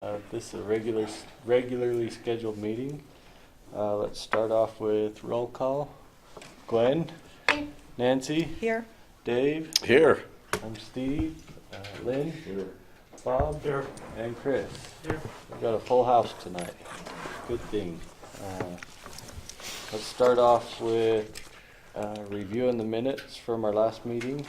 This is a regularly scheduled meeting. Let's start off with roll call. Glenn? Here. Nancy? Here. Dave? Here. I'm Steve. Lynn? Here. Bob? Here. And Chris? Here. We've got a full house tonight. Good thing. Let's start off with reviewing the minutes from our last meeting.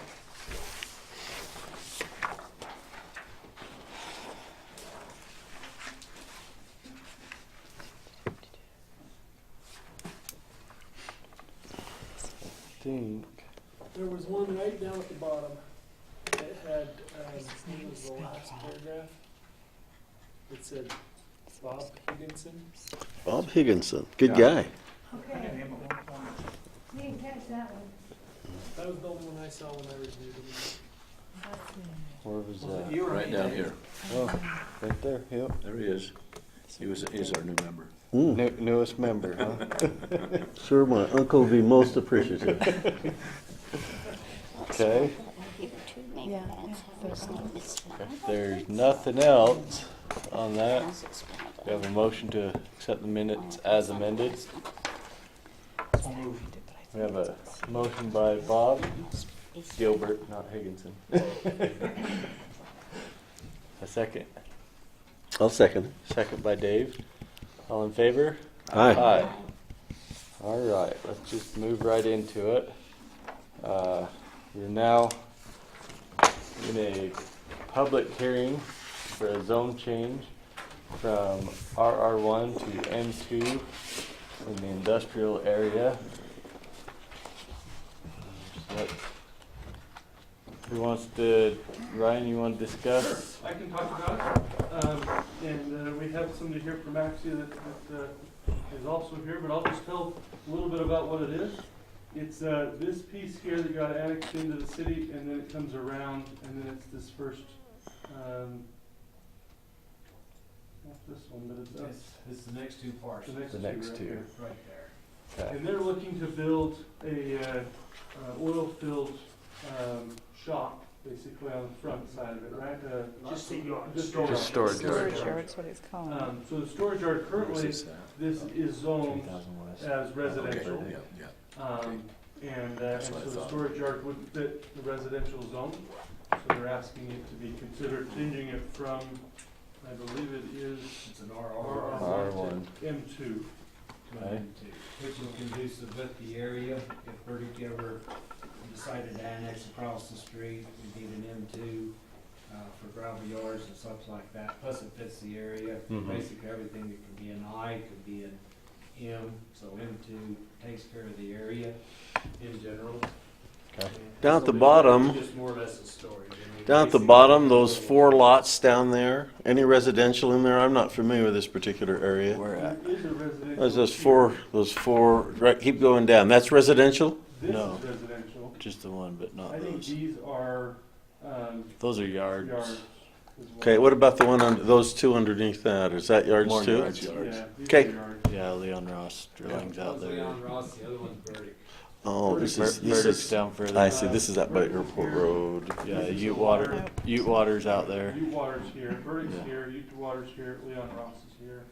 I think There was one right down at the bottom that had, it was the last paragraph. It said Bob Higginson. Bob Higginson, good Yeah. guy. Okay. Didn't catch that one. That was the only one I saw when I reviewed it. where was that? Right down here. Oh, right there. Yep. There he is. He's our new member. Newest member, huh? Sure, my uncle will be most appreciative. Okay. Yeah. If there's nothing else on that, we have a motion to accept the minutes as amended. We have a motion by Bob Gilbert, not Higginson. A second. I'll second it. Second by Dave. All in favor? Aye. Aye. All right, let's just move right into it. We're now in a public hearing for a zone change from RR1 to M2 in the industrial area. Who wants to, Ryan, you want to discuss? I can talk about it, and we have somebody here from Axia that is also here, but I'll just tell a little bit about what it is. It's this piece here that got annexed into the city, and then it comes around, and then it's this first, not this one, but It's the next two parcels. the next The two next right two. here. Right there. Okay. And they're looking to build a oil-filled shop, basically on the front side of it, right? Just storage. Just storage Storage yard. yard's what it's called. So the storage yard currently, this is zoned 3000 west. as residential. Okay, yeah. And so what I the thought. storage yard wouldn't fit the residential zone. So they're asking it to be considered changing it from, I believe it is It's an R1. to M2. Okay. Which is conducive with the area. If Burdick ever decided to annex across the street, we need an M2 for gravel yards and such like that. Plus it fits the area. Mhm. Basically everything that could be an I could be an M. So M2 takes care of the area in general. Okay. Down at the So bottom, Just more or less a storage. I mean, down at the basically- bottom, those 4 lots down there, any residential in there? I'm not familiar with this particular area. Where at? There is a residential. There's here. those four, right, keep going down. That's residential? This No. is residential. Just the one, but not I think those. these are Those are yards. yards. as well. Okay, what about the one under, those 2 underneath that? Is that yards More too? yards. Yeah, these Okay. are yards. Yeah, Leon Ross drilling's out One's there. Leon Ross, the other one's Burdick. Oh, this is, Burdick's down further. I see, this is up by Airport Road. Yeah, Ute Water's out there. Ute Water's here, Burdick's Yeah. here, Ute Water's here, Leon Ross is here.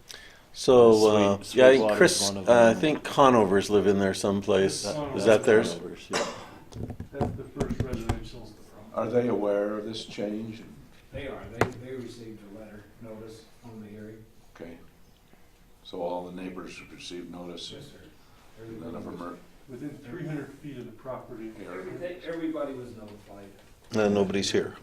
So, Sweet- yeah, I think Sweetwater's Chris, one of I them. think Conovers live in there someplace. Is that theirs? Conovers, yeah. That's the first residential. Are they aware of this change? They are, they received a letter, notice on the hearing. Okay. So all the neighbors received notice? Yes, sir. None of them are Within 300 feet of the property. here? Everybody was notified. Nobody's here.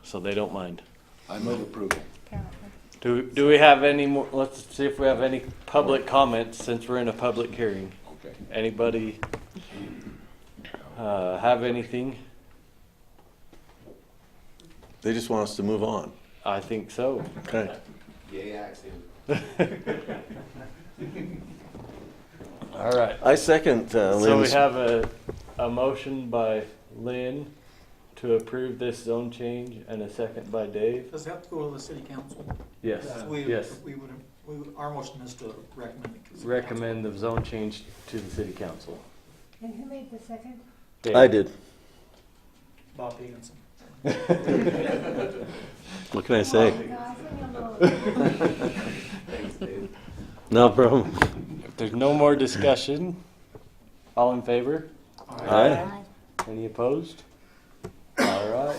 So they don't mind. I move approval. Apparently. Do we have any more? Let's see if we have any public comments since we're in a public hearing. Okay. Anybody have anything? They just want us to move on. I think so. Okay. All right. I second So we Lynn's. have a motion by Lynn to approve this zone change and a second by Dave. Does it have to go to the city council? Yes. Yes. Our motion is to recommend it. to the city Recommend the zone change to the city council. And who made the second? Dave. I did. council. Bob Higginson. What can I say? Guys, leave me alone. No problem. If there's no more discussion, all in favor? Aye. Any opposed? All right.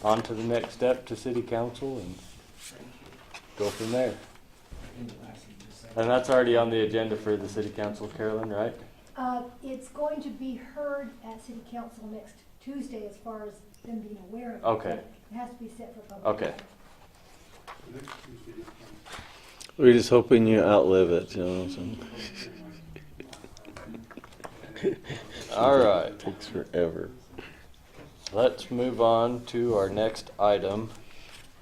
On to the next step to city council and go from there. And that's already on the agenda for the city council, Carolyn, right? It's going to be heard at city council next Tuesday as far as them being aware of it. Okay. It has to be set for public. Okay. We're just hoping you outlive it, you know what I'm saying? All right. It takes forever. Let's move on to our next item,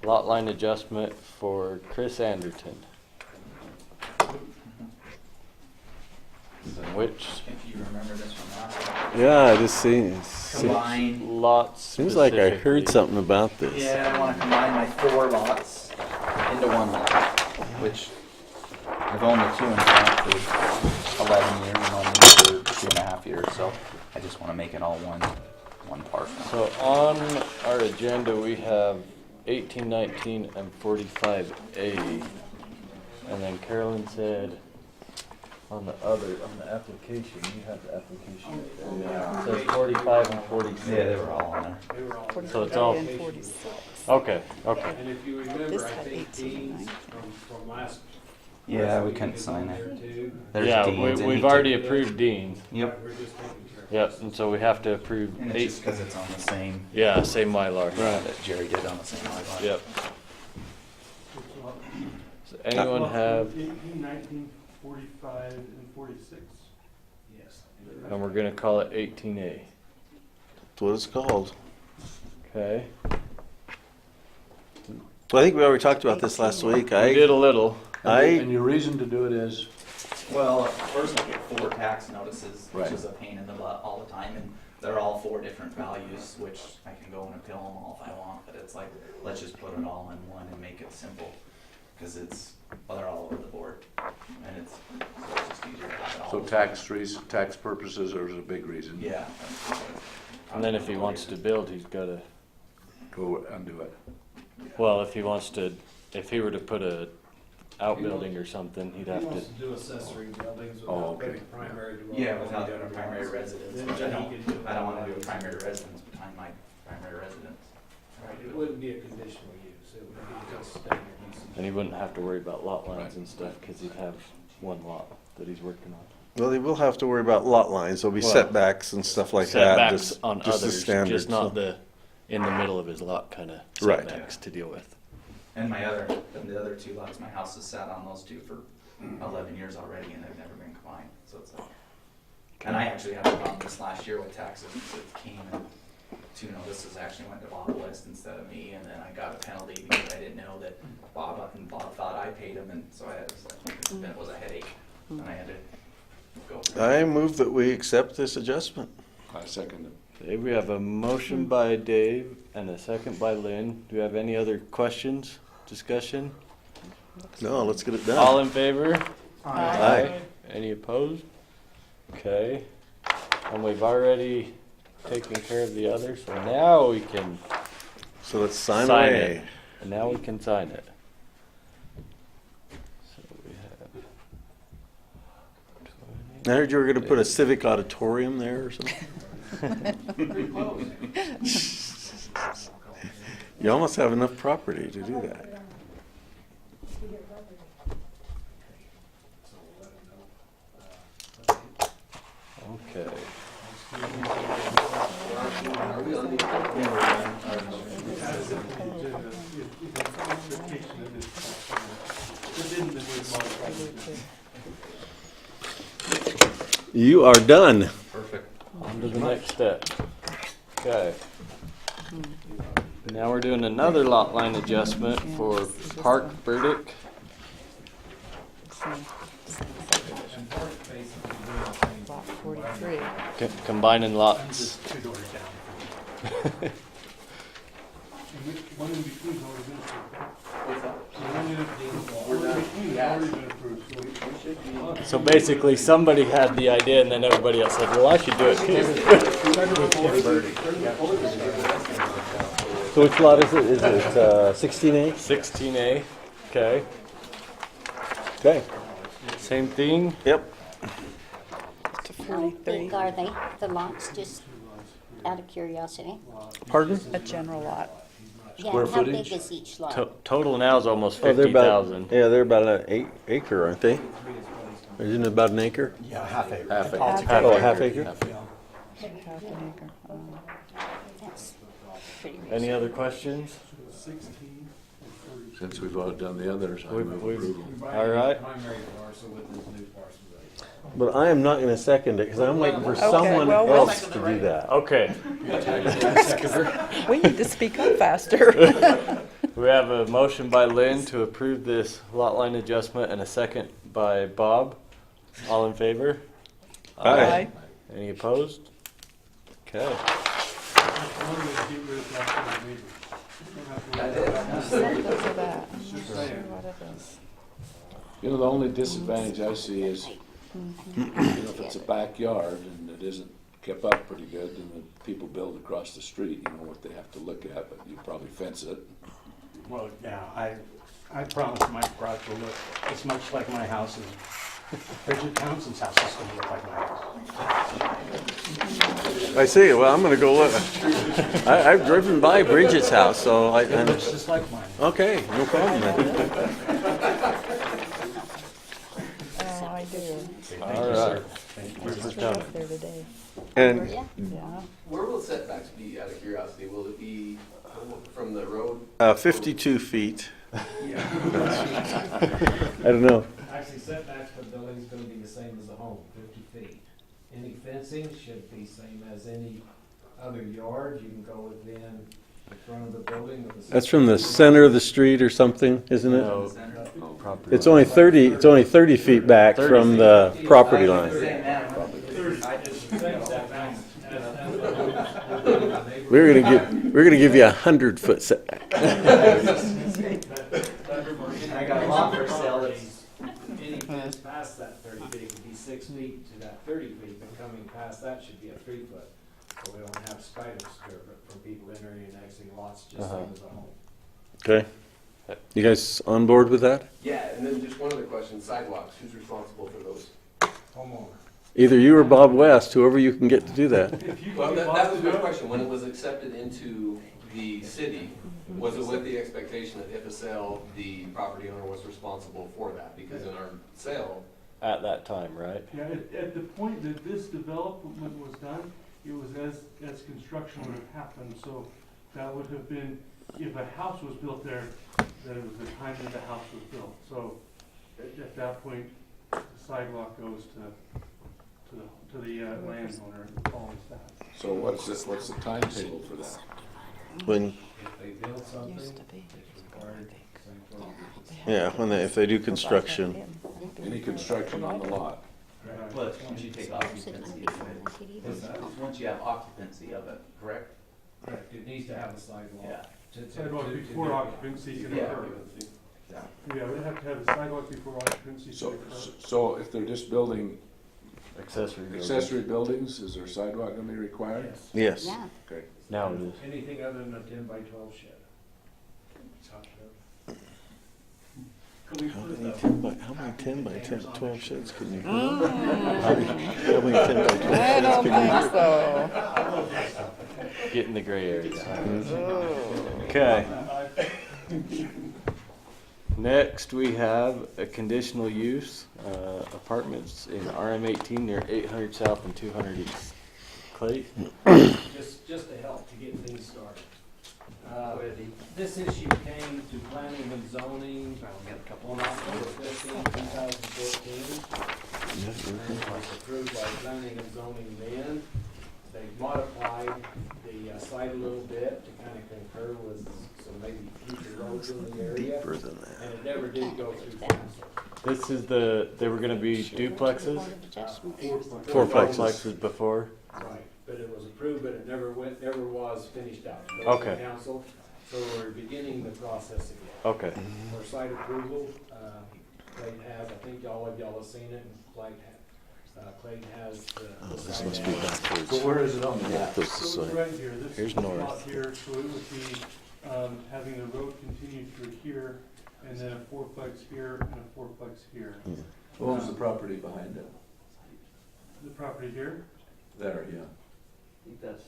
lot line adjustment for Chris Anderton. Which If you remember this one last time. Yeah, I just seen. Combine, lots? Seems like I heard specifically? something about this. yeah, I want to combine my 4 lots into one lot, which I've owned the 2.5 for 11 years and owned it for 2.5 years, so I just want to make it all one parcel. So on our agenda, we have 18, 19, and 45A. And then Carolyn said on the application, you have the application right there. Yeah. It says 45 and 46. Yeah, they were all on there. They were all. 45 So it's all- and 46. Okay, okay. And if you This remember, I had think 18, Dean's right? from last. Yeah, we week couldn't is sign on it. there too. There's Yeah, Dean's and we've he already took- approved Dean's. Yep, We're just taking care of Yep, this. and so we have to approve and it's just 8. because it's on the same, Yeah, same Mylar. that Jerry did on the same lot. Yep. So anyone have, 18, 19, 45, and 46. Yes. and we're gonna call it 18A. That's what it's called. Okay. Well, I think we already talked about this last week. We did a little. And your reason to do it is? Well, first I get 4 tax notices, which Right. is a pain in the butt all the time, and they're all 4 different values, which I can go and appeal them all if I want, but it's like, let's just put it all in one and make it simple, because they're all over the board, and it's just easier to have it all. So tax purposes are a big reason. Yeah. And then if he wants to build, he's gotta, Go undo it. well, if he were to put a outbuilding or something, he'd He have wants to, to do accessory buildings Oh, without okay. putting primary dwelling. Yeah, without doing a primary residence, Then which he can do I don't wanna all do a that. primary residence behind my primary residence. Right, it wouldn't be a conditional use, it would be just standard use. and he wouldn't have to worry about lot lines and stuff, cause he'd have one lot that he's working on. Well, they will have to worry about lot lines. There'll be Well, setbacks and stuff like that. Setbacks on just the others, standard, just not so- the, in the middle of his lot kinda Right. setbacks to deal with. And the other 2 lots, my house has sat on those 2 for 11 years already, and they've never been combined, so it's like. And I actually had a problem this last year with taxes, it came and 2 notices actually went to Bob West instead of me, and then I got a penalty because I didn't know that Bob thought I paid him, and so it was a headache, and I had to go. through it. I move that we accept this adjustment. I second it. Okay, we have a motion by Dave and a second by Lynn. Do you have any other questions, discussion? No, let's get it done. All in favor? Aye. Any opposed? Okay, and we've already taken care of the other, so now we can So let's sign sign away. it. And now we can sign it. So we have. I heard you were gonna put a civic auditorium there or something. Pretty close. You almost have enough property to do that. So we'll let him know. Okay. You are done. Perfect. On to the next step. Okay. Now we're doing another lot line adjustment for Park Burdick. Lot 43. Combining lots. 2 doors down. One in between's already been approved. One in between's already been approved, so we should be. So basically, somebody had the idea and then everybody else said, well, I should do it too. So which lot is it? Is it 16A? 16A. Okay. Okay. Same thing. Yep. To How 43, big are they, the lots, just out of curiosity? Pardon? a general lot. Yeah, Square how big footage? is each lot? Total now is almost Oh, they're about 50,000. they're about an acre, aren't they? Isn't it about an acre? Half acre. Oh, a half acre. Half an acre. That's pretty Any reasonable. other questions? 16 and 30. Since we've done the others, I We've- move we've- approval. All right. Primary parcel with this new parcel. But I am not going to second it because I'm waiting for Okay, someone well, else to do that. Okay. We need to speak up faster. We have a motion by Lynn to approve this lot line adjustment and a second by Bob. All in favor? Aye. Any opposed? Okay. One way to get rid of that for the neighbors. You don't have to worry about that. Something for that. I'm Just not sure saying. what it is. You know, the only disadvantage I see is, you know, if it's a backyard and it isn't kept up pretty good, then the people build across the street, you know what they have to look at, but you probably fence it. Well, yeah, I promise my garage will look as much like my house as Bridget Townsend's house is gonna look like my house. I see. Well, I'm going to go look. I've driven by Bridget's house, so It looks just like mine. okay, no problem then. Oh, I do. All right. Just drove up there today. And Yeah, Yeah. Where will setbacks be, out of curiosity? Will it be from the road? 52 feet. I don't know. Actually, setbacks for the building is gonna be the same as the home, 50 feet. Any fencing should be same as any other yard. You can go within the front of the building with the. That's from the center of the street or something, isn't it? No, Center. property. It's only 30. It's only 30 feet back 30 from feet. the property line. Same man. I just same setbacks as the home. We're gonna give you 100-foot setback. I got a lot for sale that's, Any fence past that 30 feet would be 6 feet to that 30 feet, but coming past that should be a 3 foot. So we don't have sky disturbance from people entering and exiting lots just same as a home. Okay. You guys on board with that? Yeah, and then just one other question, sidewalks, who's responsible for those? Homeowner. Either you or Bob West, whoever you can get to do that. If you Well, can get that was lots my of- question, when it was accepted into the city, was it with the expectation that if a sale, the property owner was responsible for that? Because in our sale, At that time, right? Yeah, at the point that this development was done, it was as construction would have happened, so that would have been, if a house was built there, then it was the time that the house was built. So at that point, the sidewalk goes to the landowner and follows that. So what's the timetable for that? When, If they build something, Used to be. it's required, same for. yeah, if they do construction. Any construction on the lot? but once you take occupancy of it, once you have occupancy of it, correct? Correct, it needs to have a sidewalk. Yeah. Sidewalk before occupancy can Yeah. occur. Yeah, we have to have the sidewalk before occupancy can So, occur. so if they're just building Accessory buildings. accessory buildings, is there sidewalk gonna be required? Yes. Yes. yeah. Okay. Now it is. Anything other than a 10-by-12 shed. Top coat. How many 10 by 10, 12 sheds can you? How many 10 by 12 I sheds don't can you? think so. Get in the gray area. Okay. Next, we have a conditional use, apartments in RM18 near 800 South and 200 East. Clay? Just to help to get things started. This issue came to planning and zoning on October 15, 2014. And was approved by planning and zoning then. They modified the site a little bit to kind of concur with some maybe future roads in the area. Deeper than that. And it never did go through council. This is they were gonna be duplexes? Board of Adjustments. Fourplexes before? Right, but it was approved, but it never was finished out. It goes to Okay. Council, so we're beginning the process again. Okay. For site approval, Clayton has, I think all of y'all have seen it, and Clayton has Oh, the this site must be out. backwards. So where is it on the Yeah, map? this So is it's right here, this Here's is not north. here, so it would be having the road continue through here, and then a fourplex here and a fourplex here. Who owns the property behind it? The property here, There, yeah. It's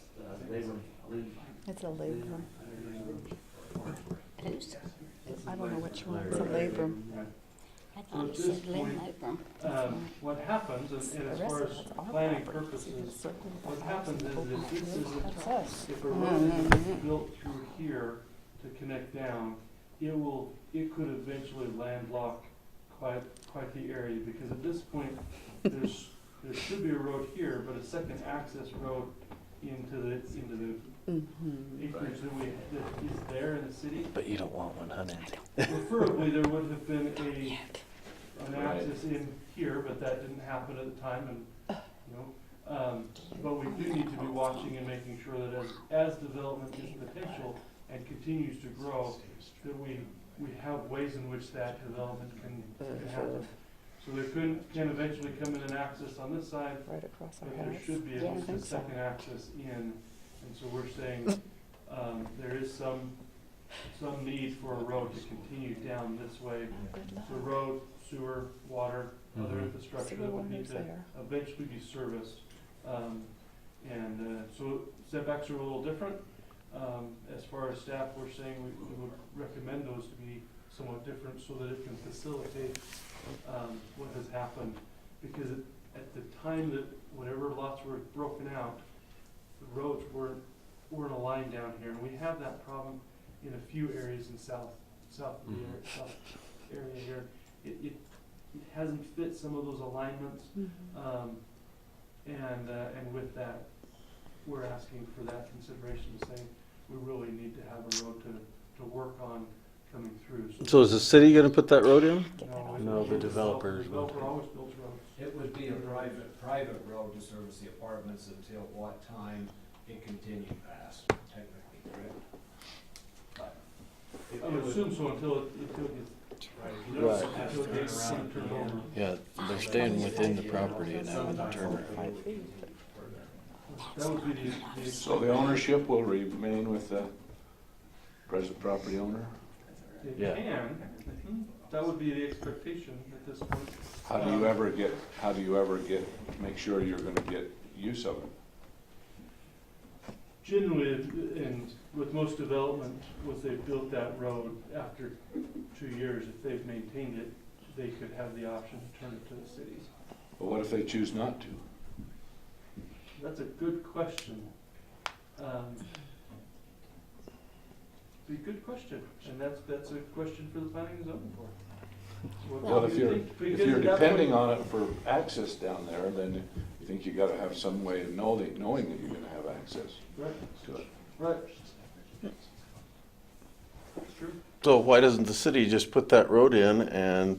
a labrum. Who's? I don't know which one. It's a labrum. I So thought at it this said point, Labrum. what happens, and as far as planning purposes, what happens is if this isn't, if a road isn't built through here to connect down, it could eventually landlock quite the area, because at this point, there should be a road here, but a second access road into the acreage that is there in the city. But you don't want one, honey. Preferably, there would have been an access in here, but that didn't happen at the time, and, but we do need to be watching and making sure that as development is potential and continues to grow, that we have ways in which that development can happen. So there can eventually come in an access on this side, Right across our but there house. should be Yeah, I at least a think so. second access in, and so we're saying, there is some need for a road to continue down this way. So road, sewer, water, other infrastructure that would need to eventually be serviced. So setbacks are a little different. As far as staff, we're saying we would recommend those to be somewhat different so that it can facilitate what has happened. Because at the time that whatever lots were broken out, the roads weren't aligned down here. And we have that problem in a few areas in south area here. It hasn't fit some of those alignments. And with that, we're asking for that consideration, saying we really need to have a road to work on coming through. So is the city gonna put that road in? No, the developers The would. developer always builds roads. It would be a private road to service the apartments until what time it continued past, technically, correct? But it I would would- assume so until it gets, Right, if you notice, Right. it has to turn around and turn over. Yeah, they're staying within the property and having the turn. that would be the. So the ownership will remain with the present property owner? It Yeah. can, that would be the expectation at this point. How do you ever get, make sure you're gonna get use of it? Generally, and with most development, once they've built that road, after 2 years, if they've maintained it, they could have the option to turn it to the city. But what if they choose not to? That's a good question. Be a good question, and that's a question for the planning and zoning board. Well, if do you you're, think? if Because you're at that depending point- on it for access down there, then you think you gotta have some way of knowing that you're gonna have access Right, to it. right. True. So why doesn't the city just put that road in and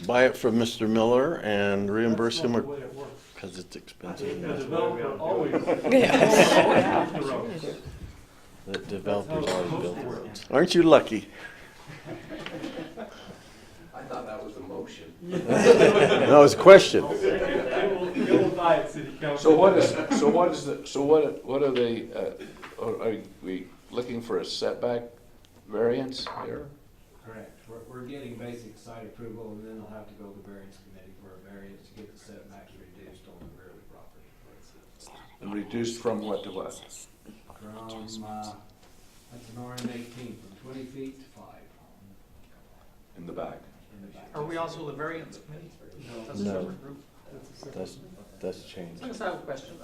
buy it from Mr. Miller and reimburse him, That's or, not the way it works. cause it's The expensive? developer always. Yeah. owns the roads. The That's developers how it's always supposed build to the work. roads. Aren't you lucky? I thought that was the motion. No, it's a question. It will die at city council. What are they, are we looking for a setback variance here? Correct. We're getting basic site approval, and then they'll have to go to the variance committee for a variance to get the setbacks reduced on the rear of the property. And reduced from what to what? From, that's an RM-18, from 20 feet to 5 In the back? in the back. Are we also the variance committee? That's a No. separate group. That's changed. I just have a question.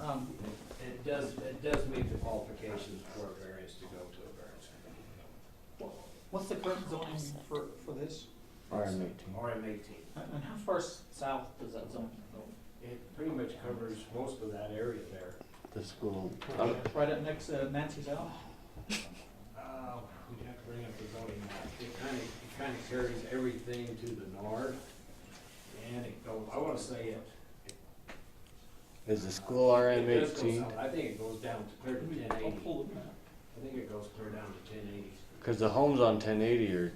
It does meet the qualifications for a variance to go to a variance committee. What's the current zoning for this? RM18. RM-18. And how far south does that zone go? It pretty much covers most of that area there. The school. Right up next to Nancy's house? We'd have to bring up the zoning map. It kind of carries everything to the north, and it goes, I want to say it. Is the school It does go RM18? south. I think it goes down to clear to I'll 1080. pull the map. I think it goes clear down to 1080. Because the homes on 1080 are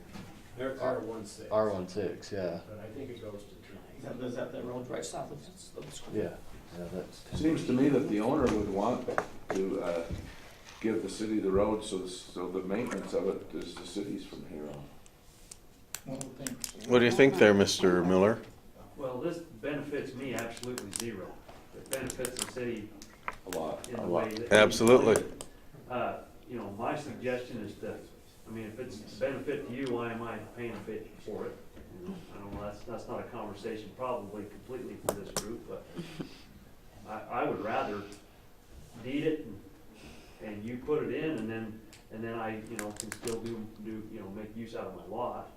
They're R16. R16, yeah. But I think it goes to 1080. Is that the road right south of the school? Yeah, yeah, that's. Seems to me that the owner would want to give the city the road, so the maintenance of it is the city's from here on. One would think. What do you think there, Mr. Miller? Well, this benefits me absolutely zero. It benefits the city A lot. in the way that. Absolutely. You know, my suggestion is that, I mean, if it's a benefit to you, why am I paying a bit for it? You know, I don't know, that's not a conversation probably completely for this group, but I would rather deed it and you put it in and then I, you know, can still do, you know, make use out of my lot,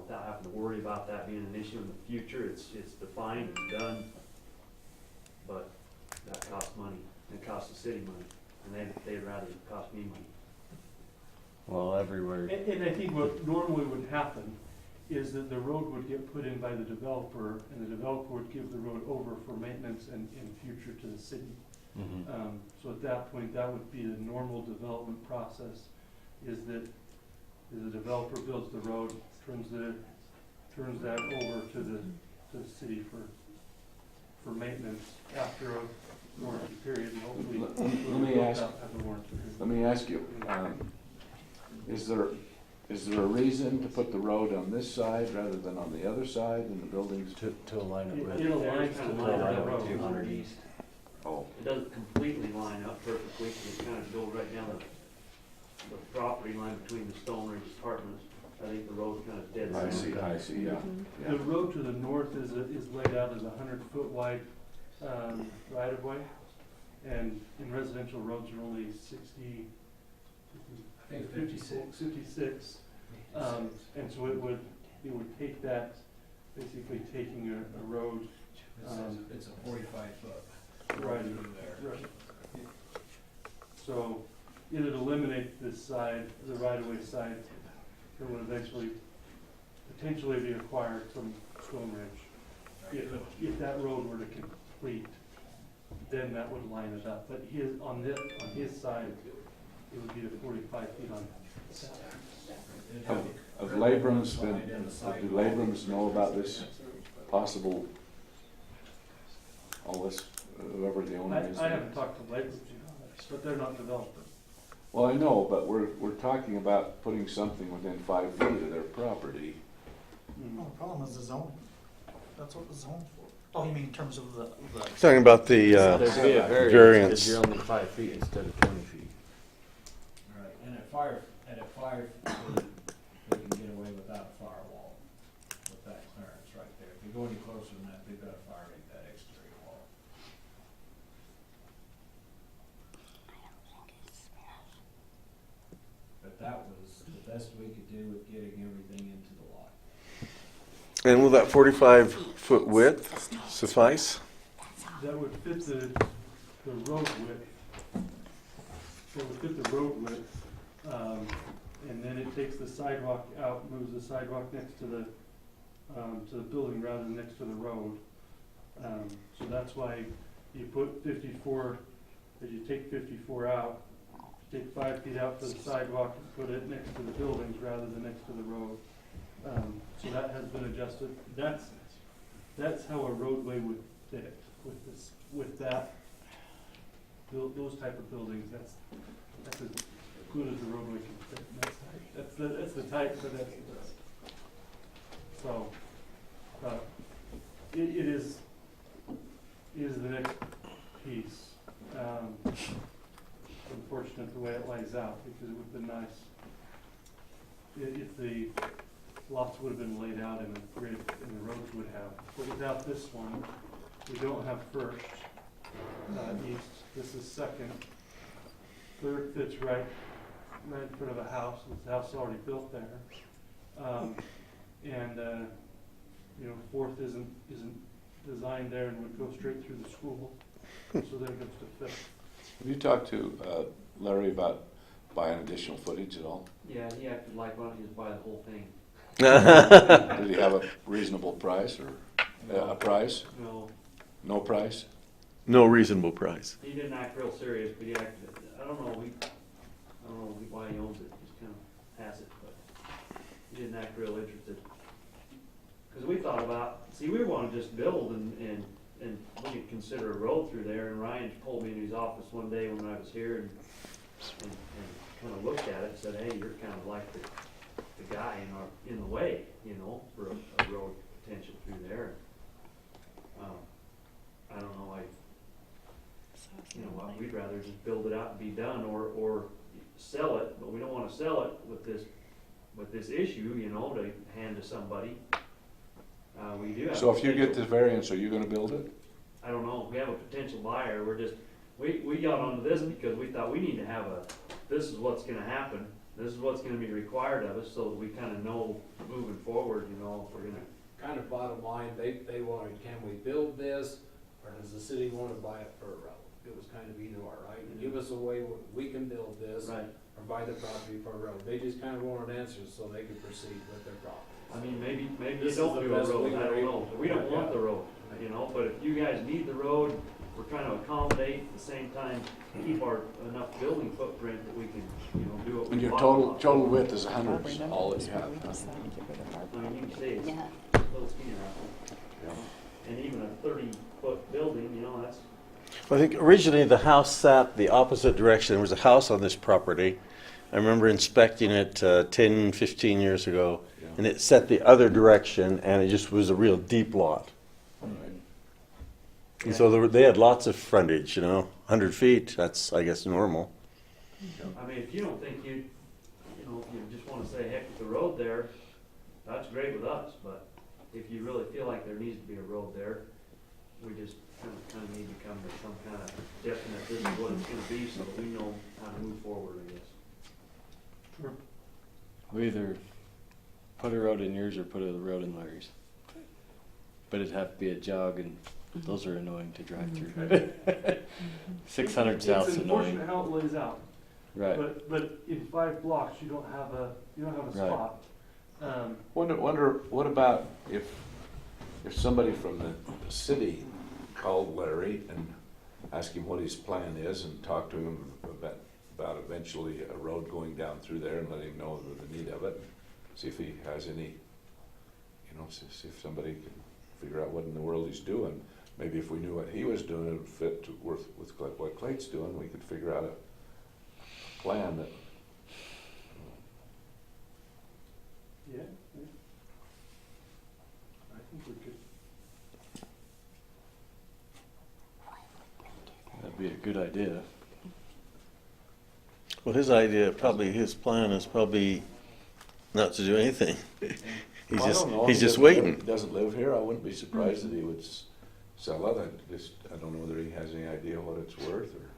without having to worry about that being an issue in the future. It's defined, it's done, but that costs money. It costs the city money, and they'd rather it cost me money. Well, everywhere. And I think what normally would happen is that the road would get put in by the developer, and the developer would give the road over for maintenance and in future to the city. Mhm. So at that point, that would be the normal development process, is that the developer builds the road, turns that over to the city for maintenance after a warranty period, and hopefully. Let me ask- have a warranty period. Let me ask you, is there a reason to put the road on this side rather than on the other side in the buildings? To align it with. It aligns to Kind of the line up road. with 200 east. Oh, It doesn't completely line up perfectly, because it kind of goes right down the property line between the Stone Ridge apartments. I think the road's kind of dead. I see, center. I see, yeah. The Yeah. road to the north is laid out as a 100-foot wide right-of-way, and in residential roads are only 60, I think 56. 56. And so it would take that, basically taking a road, It's a 45-foot. right, There. right. So it'd eliminate this side, the right-of-way side, that would eventually, potentially be acquired from Stone Ridge. If that road were to complete, then that would line it up. But on his side, it would be the 45 feet on Have Labrams do Labrams know about this possible, all this, whoever the owner is? I haven't talked to Lakers, but they're not developers. Well, I know, but we're talking about putting something within 5 feet of their property. Well, the problem is the zoning. That's what the zone's for. Oh, you mean in terms of the. Talking about the There'd be a variance, variance. because you're only 5 feet instead of 20 feet. Right, and at 5 feet, they can get away without a firewall, with that clearance right there. If you go any closer than that, they've got to fire rate that exterior wall. But that was the best we could do with getting everything into the lot. And will that 45-foot width suffice? That would fit the road width. That would fit the road width. And then it takes the sidewalk out, moves the sidewalk next to the building rather than next to the road. So that's why you put 54, as you take 54 out, you take 5 feet out for the sidewalk and put it next to the buildings rather than next to the road. So that has been adjusted. That's how a roadway would fit with that, those type of buildings. That's as good as the roadway can fit. That's the type, but that's so. It is the next piece. Unfortunate the way it lays out, because it would have been nice if the lots would have been laid out in a grid and the roads would have. But without this one, we don't have first, east, this is second. Third fits right in front of a house, the house is already built there. Fourth isn't designed there and would go straight through the school, so then it goes to fifth. Have you talked to Larry about buying additional footage at all? Yeah, he acted like, why don't you just buy the whole thing? Did he have a reasonable price or a price? No, No price? No reasonable price. he didn't act real serious, but he acted, I don't know why he owns it, just kind of has it, but he didn't act real interested. Because we thought about, we want to just build and we could consider a road through there, and Ryan pulled me in his office one day when I was here and and kind of looked at it and said, hey, you're kind of like the guy in the way, you know, for a road potential through there. I don't know, you know what, we'd rather just build it out and be done, or sell it, but we don't wanna sell it with this issue, you know, to hand to somebody. We do have. So if you get potential- this variance, are you gonna build it? I don't know, we have a potential buyer, we got onto this because we thought we need to have this is what's gonna happen, this is what's gonna be required of us, so that we kinda know moving forward, you know, if we're gonna. Kind of bottom line, they wanted, can we build this, or does the city want to buy it for a road? It was kind of either or, right? Give us a way we can build this, Right. or buy the property for a road. They just kind of wanted answers so they could proceed with their property. I mean, maybe you This is don't the do a best road, we I were don't able know, to we don't work want out. the road, you know, but if you guys need the road, we're trying to accommodate, at the same time, keep our enough building footprint that we can, you know, do what we And your want. total width is 100, I is remember all that this you when have. we decided to get rid of our I mean, you can say it's Yeah. a little skinny around. And even a 30-foot building, you know, that's, I think originally the house sat the opposite direction. There was a house on this property. I remember inspecting it 10, 15 years ago, Yeah. and it set the other direction, and it just was a real deep lot. Right. And so they had lots of frontage, you know, 100 feet, that's, I guess, normal. I mean, if you don't think you know, if you just wanna say heck with the road there, that's great with us, but if you really feel like there needs to be a road there, we just kind of need to come to some kind of definite, this is what it's gonna be, so we know how to move forward, I guess. We either put a road in yours or put a road in Larry's. But it'd have to be a jog, and those are annoying to drive through. 600 south's It's unfortunate annoying. how it lays out. Right. But in 5 blocks, you don't have a Right. spot. Wonder, what about if somebody from the city called Larry and asked him what his plan is and talked to him about eventually a road going down through there and let him know the need of it, see if he has any, you know, see if somebody can figure out what in the world he's doing. Maybe if we knew what he was doing, it would fit with what Clay's doing, we could figure out a plan that. Yeah. I think we could. That'd be a good idea. Well, his plan is probably not to do anything. He's Well, I don't know. he's He just doesn't waiting. live- Doesn't live here. I wouldn't be surprised that he would sell it. I don't know whether he has any idea what it's worth or.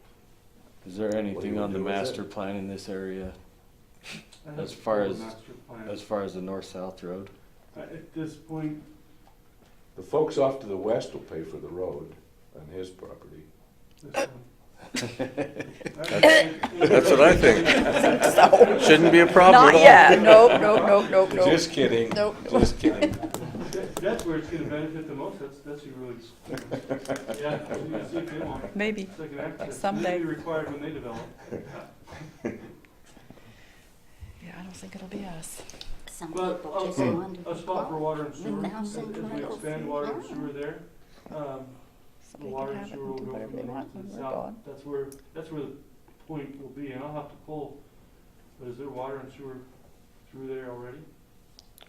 Is there anything would on the do with master it? plan in this area I as have far no as master plan. the north-south road? At this point, The folks off to the west will pay for the road on his property. this one. That's what I think. So, Shouldn't be a problem not at all. yet, nope. Just kidding. Nope. Just kidding. That's where it's gonna benefit the most, that's your really, yeah, you see if they want. Maybe Second access. someday. It'll be required when they develop. Yeah, I don't think it'll be us. Some But people just a wanted spot for water and the sewer, mouse as and we Gretel expand thing. water and sewer there, the Somebody water can and have it sewer will and do go whatever from they the want north to when the we're south. gone. That's where the point will be, and I'll have to pull, but is there water and sewer through there already?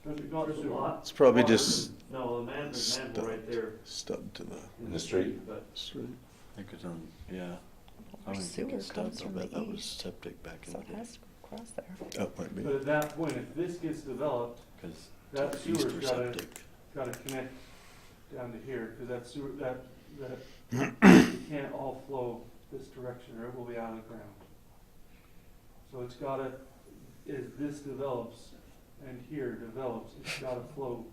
There's not There's a sewer. lot. It's probably Water. just No, the manhole right there. stubbed to the In the street? But street. I think it's on, yeah. I Our don't think sewer it's comes stubbed. I from bet the that was east, septic back in so the it day. has to cross there. That might be. But at that point, if this gets developed, 'Cause that to the east sewer's for gotta septic. connect down to here, cause that sewer, that it can't all flow this direction, or it will be out of the ground. So it's gotta, as this develops and here develops, it's gotta flow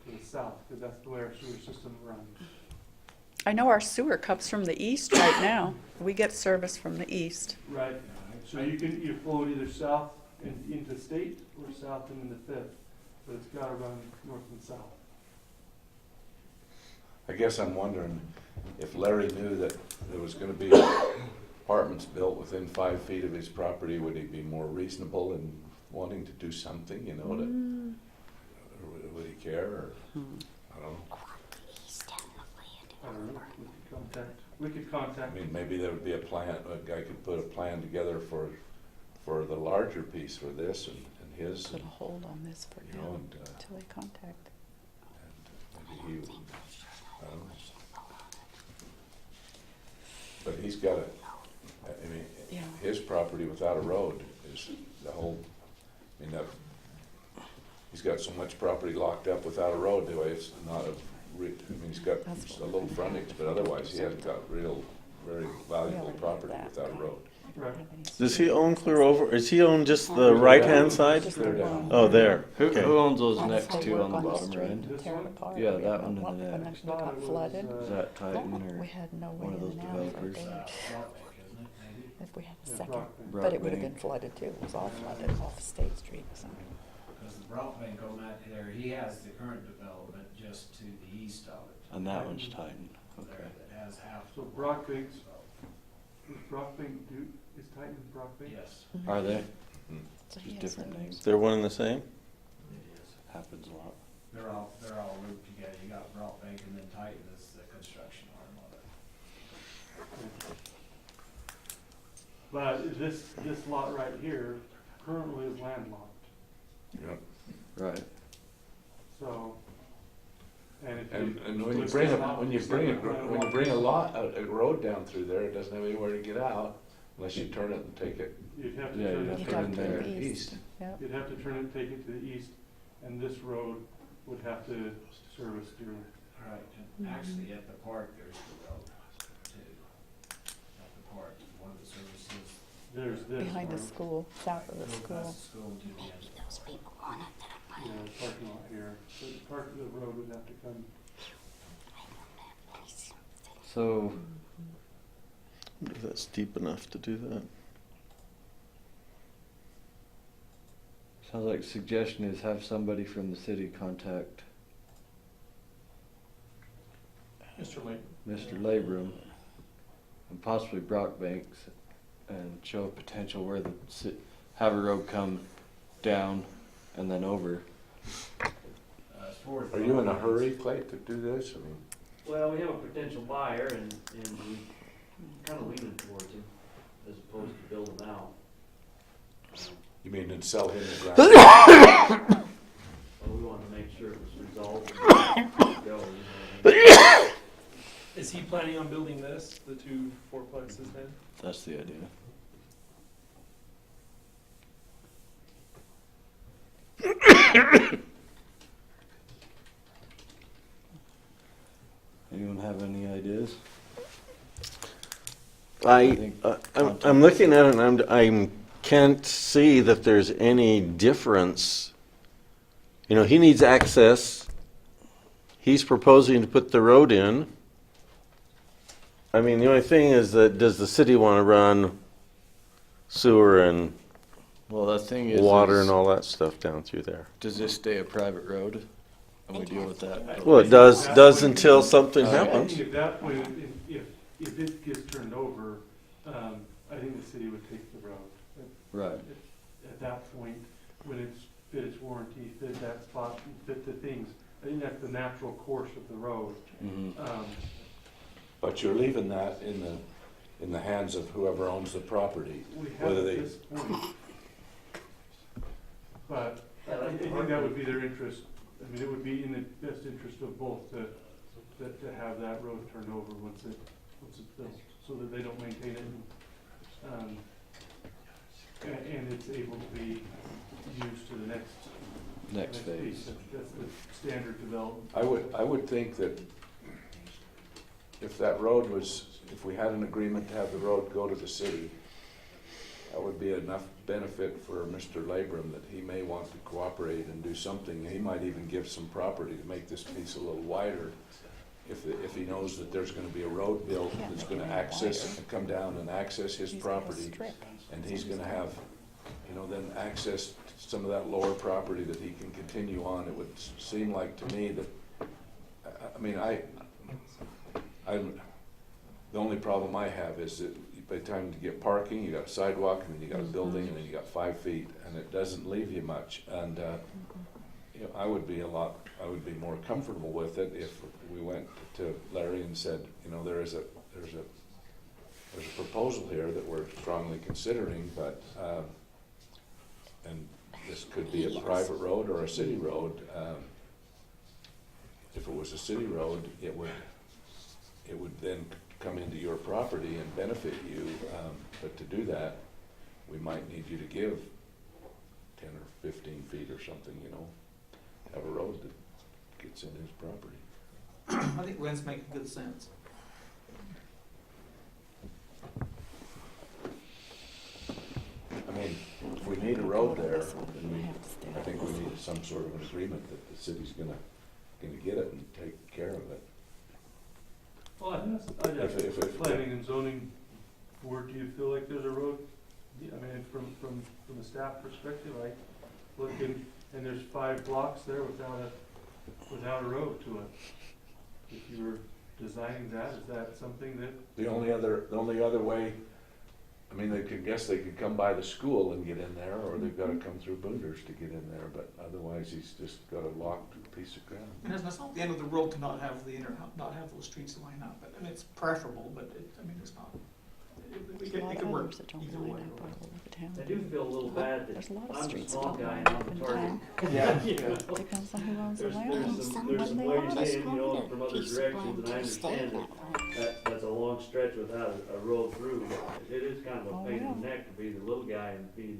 to the south, cause that's the way our sewer system runs. I know our sewer comes from the east right now. We get service from the east. Right, so you can, you flow it either south into State or south into Fifth, but it's gotta run north and south. I guess I'm wondering if Larry knew that there was gonna be apartments built within 5 feet of his property, would he be more reasonable in wanting to do something, you know, Mm. or would he care, or, I don't know. I don't know, we could contact. I mean, maybe there would be a plan, a guy could put a plan together for for the larger piece for this and his. Put a hold on this for You know, now and, until they contact. maybe he, I don't know. But he's got I mean, Yeah. his property without a road is the whole, I mean, he's got so much property locked up without a road, the way it's not I mean, he's got just a little frontage, but otherwise he hasn't got real, very valuable property without a road. Right. Does he own clear over, is he own just the right-hand side? Just the Clear down. one. Oh, there, Who okay. owns those Unless next they two work on the the bottom street right? and tear it apart. Yeah, We that had one no- and when the it got flooded. Is that Titan or? We had no way one of those in and out for developers? days. Brockbank, isn't it, maybe? If we had a Yeah, second, Brockbank. but it would have been Brockbank. flooded too. It was all flooded off State Street. So. Because the Brockbank on that there, he has the current development just to the east of it. And that one's Titan, There, okay. that has half. So the Brockbank's, So, is Brockbank, is Titan Brockbank? yes, Are they? So Just he has different no- names. They're one and the same? it is. Happens a lot. They're all grouped together. You got Brockbank and then Titan is the construction arm of it. But this lot right here currently is landlocked, Yep. Right. so. And if And when you bring a road down through there, it doesn't have anywhere to get out unless you turn it and take it. You'd have to Yeah, turn you'd it. have You'd to have turn to there. go east. East. Yep. You'd have to turn it and take it to the east, and this road would have to service through. Right, and actually at the park, there's the road too. At the park, one of the services. There's this. Behind the arm. school, south of the Goes school. past the school to the end. Those people on it that are Yeah, the parking lot here. So the road would have to come. So, I wonder if that's deep enough to do that. sounds like suggestion is have somebody from the city contact Mr. Lake. Mr. Labrum and possibly Brockbanks and show a potential where the have a road come down and then over. As far as Are you in a hurry, Clay, to do this? I mean, Well, we have a potential buyer and we kind of leaning towards him as opposed to building out. you mean to sell him the ground? But we wanted to make sure it was resolved and go, you know what I mean? Is he planning on building this, the two fourplexes then? That's the idea. Anyone have any ideas? I'm looking at it and I can't see that there's any difference. You know, he needs access. He's proposing to put the road in. I mean, the only thing is that does the city want to run sewer and Well, the thing is, water and all that stuff down through there? does this stay a private road? And we deal with that? Well, it does until something I happens. think at that point, if it gets turned over, I think the city would take the road. Right. At that point, when it's fit its warranty, fit that spot, fit the things, I think that's the natural course of the road. Mhm. But you're leaving that in the hands of whoever owns the property. We have Whether at they, this point. But Yeah, I that's the think hard that part. would be their interest. I mean, it would be in the best interest of both to have that road turned over once it's built, so that they don't maintain it. And it's able to be used to the next Next piece. phase. That's the standard development. I would think that if that road was, if we had an agreement to have the road go to the city, that would be enough benefit for Mr. Labrum that he may want to cooperate and do something. He might even give some property to make this piece a little wider if he knows that there's gonna be a road built that's gonna access, come down and access his property. And he's gonna have, then access to some of that lower property that he can continue on. It would seem like to me that, the only problem I have is that by the time you get parking, you got a sidewalk, and then you got a building, and then you got 5 feet, and it doesn't leave you much. And, I would be more comfortable with it if we went to Larry and said, there's a proposal here that we're strongly considering, but, and this could be a private road or a city road. If it was a city road, it would then come into your property and benefit you. But to do that, we might need you to give 10 or 15 feet or something, you know, have a road that gets in his property. I think Lynn's making good sense. I mean, if we need a road there, then I think we need some sort of an agreement that the city's gonna get it and take care of it. Well, I guess planning and zoning board, do you feel like there's a road? Yeah, I mean, from a staff perspective, I look in, and there's 5 blocks there without a road to it. If you were designing that, is that something that? The only other way, I mean, they could come by the school and get in there, or they've gotta come through Boonders to get in there, but otherwise he's just got a locked piece of ground. And it's not the end of the road to not have not have those streets line up. I mean, it's preferable, but it's not. It could work either way. I do feel a little bad that There's a lot of I'm a streets small that guy don't and I'm line the up in target. town. Yeah. You know, Depends on who owns the there's land. some When where they you're want us saying, you know, home, from other piece of directions, land and I can stay understand that way. that's a long stretch without a road through. It is kind of a Oh, pain in yeah. the neck to be the little guy and be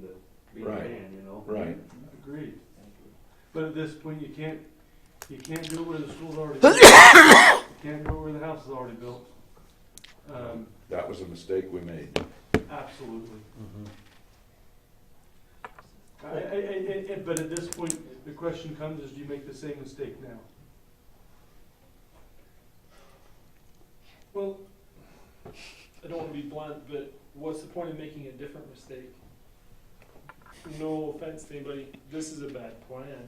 the Right. man, you know? Right. Agreed. But at this point, you can't do it where the school's already built. You can't do it where the house is already built. That was a mistake we made. Absolutely. But at this point, the question comes is, do you make the same mistake now? Well, I don't want to be blunt, but what's the point of making a different mistake? No offense to anybody, this is a bad plan.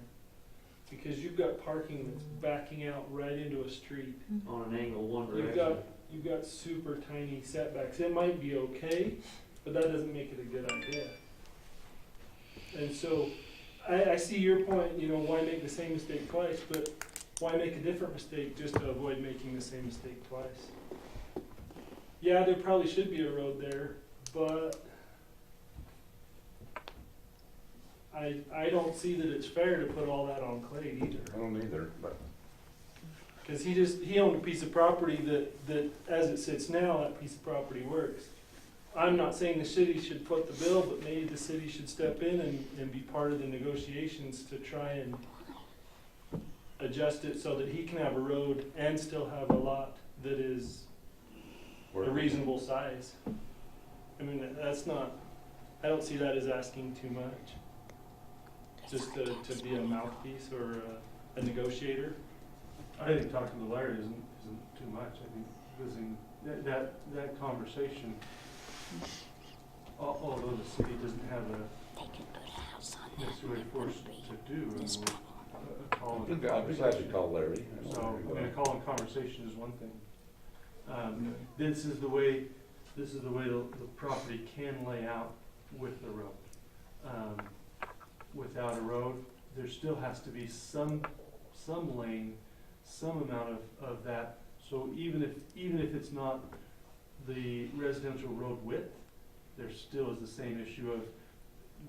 Because you've got parking that's backing out right into a street. On an angle one You've direction. got super tiny setbacks. It might be okay, but that doesn't make it a good idea. And so, I see your point, you know, why make the same mistake twice, but why make a different mistake just to avoid making the same mistake twice? Yeah, there probably should be a road there, but I don't see that it's fair to put all that on Clay either. I don't either, but. Cause he owned a piece of property that as it sits now, that piece of property works. I'm not saying the city should foot the bill, but maybe the city should step in and be part of the negotiations to try and adjust it so that he can have a road and still have a lot that is a reasonable size. I mean, I don't see that as asking too much. Just to be a mouthpiece or a negotiator. I think talking to Larry isn't too much. I think visiting that conversation, although the city doesn't have necessarily forced to do, a call. I'd be glad to call Larry. So, I mean, a call and conversation is one thing. This is the way the property can lay out with the road. Without a road, there still has to be some lane, some amount of that. So even if it's not the residential road width, there still is the same issue of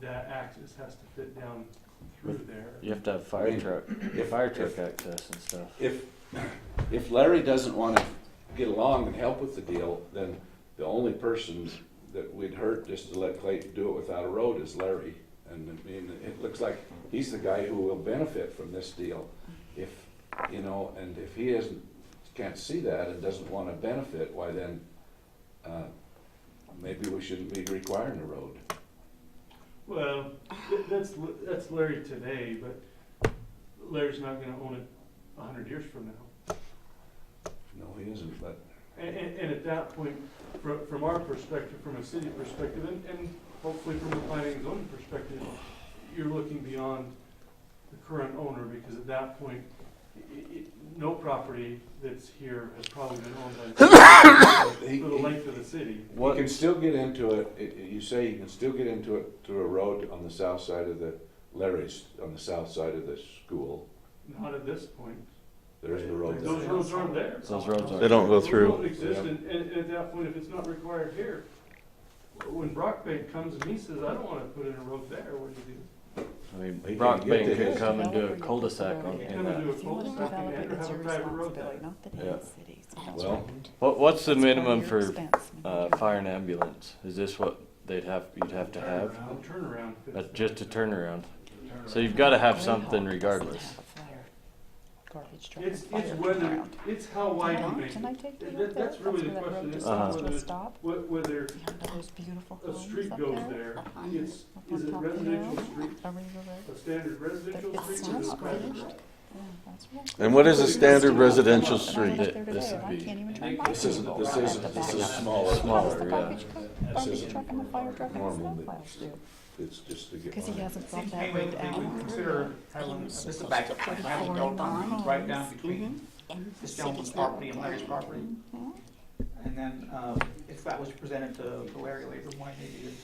that access has to fit down through there. You have to have fire truck access and stuff. If Larry doesn't want to get along and help with the deal, then the only person that we'd hurt just to let Clayton do it without a road is Larry. And I mean, it looks like he's the guy who will benefit from this deal. If, you know, and if he can't see that and doesn't want to benefit, why then maybe we shouldn't be requiring a road. Well, that's Larry today, but Larry's not going to own it 100 years from now. No, he isn't, but. And at that point, from our perspective, from a city perspective, and hopefully from the planning and zoning perspective, you're looking beyond the current owner, because at that point, no property that's here has probably been owned by the city for the length of the city. You can still get into it, you say you can still get into it through a road on the south side of the, Larry's, on the south side of the school. Not at this point. There isn't a road there. Those roads aren't there. Those roads They don't go Those through. don't exist, and at that point, if it's not required here, when Brockbank comes and he says, I don't want to put in a road there, what do you do? I mean, He Brock can get Bank to could his- come and do a cul-de-sac on, You in come and do that. a cul-de-sac and or have a private road there. Yeah. Well, What's the That's part of minimum your for, expense. fire and ambulance? Is this what you'd have to have? A turnaround. Just a turnaround. So you've gotta have something regardless. It's whether, it's how wide you make Can I it. take you That- up there? That's really the where that question. road It's just not comes to a whether, stop. whether Behind all those beautiful a homes street up goes there. there. Uh-huh. It's, Up is on it top of the residential hill, street? over the road. A standard residential But street it's or is it a not private finished. road? Yeah, that's what- And what is a standard residential And I street? went up there This today would and I be- can't even turn my this isn't, vehicle this around isn't, the this back is up. smaller. How does the yeah. garbage isn't- truck and the fire truck and the Normally, snowplows do? It's just to get Because he by. hasn't brought Seems to that me road out. we would consider having Seems just a backup plan, have the adult line right down between And the this gentleman's city's not property and Larry's property. And then, if that was presented to Larry later, one maybe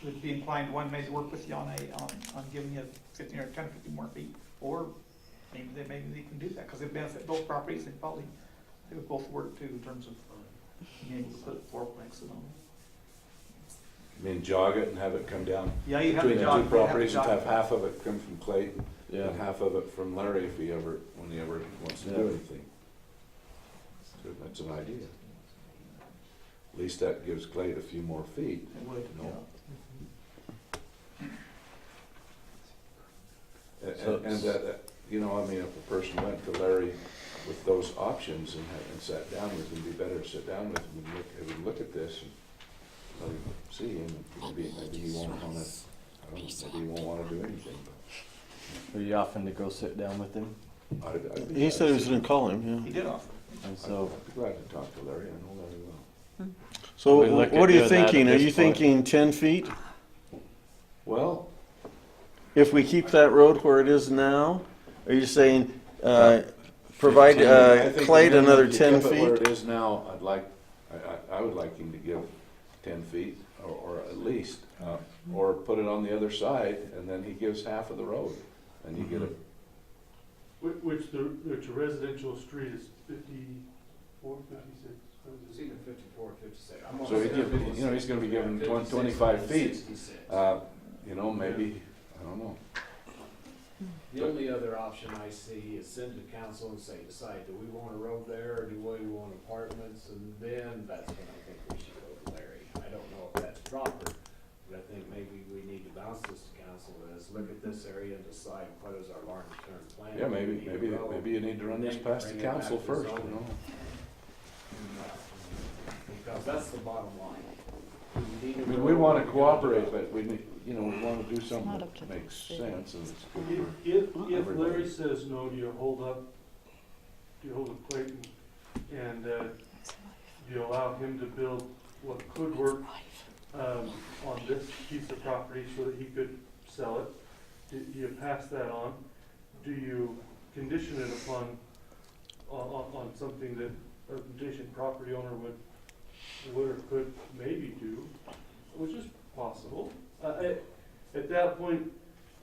would be inclined, one maybe work with you on on giving you 15 or 10 or 15 more feet, or maybe they can do that, because it benefit both properties, and probably they would both work too in terms of being able to put floor planks in them. I mean, jog it and have it come down Yeah, you have between the the jog. two you have the properties, and jog. have half of it come from Clayton, Yeah. and half of it from Larry if he ever, when he ever wants to do Yeah. anything. So that's an idea. At least that gives Clayton a few more feet. It would, No. yeah. And that, you know, I mean, if a person went to Larry with those options and sat down with him, it'd be better to sit down with him and look at this and let him see, and maybe he won't wanna, I don't know, maybe he won't wanna do anything, Are you offering to go sit down with him? but I'd be He glad said he was to- gonna call him, He yeah. did offer. And I'd so, be glad to talk to Larry, I know Larry well. So We look what at are you doing that at thinking? Are this you point. thinking 10 feet? Well, If we keep that road where it is now? Are you saying, provide 15, I think Clayton the minimum, another if you 10 keep it Where feet? it is now, I would like him to give 10 feet, or at least, or put it on the other side, and then he gives half of the road, and you get it. Which a residential street is 54, 56. It's either 54 or 56. So he's gonna be given 25 feet. 66. You know, maybe, I don't know. The only other option I see is send to council and say, decide, do we want a road there, or do we want apartments? And then that's when I think we should go to Larry. I don't know if that's proper, but I think maybe we need to bounce this to council, is look at this area and decide what is our long-term plan. Yeah, Do we maybe, need a maybe, road? maybe you need to run And this then past the bring it back council to first, you zoning. know? Because that's the bottom line. Do we need a I mean, road we or wanna do we cooperate, not? but we need, you know, we wanna do not something up to that the makes city. sense and it's good for If everybody. Larry says no, do you hold up Clayton? And do you allow him to build what could work on this piece of property so that he could sell it? Do you pass that on? Do you condition it upon, on something that a adjacent property owner would or could maybe do, which is possible? At that point,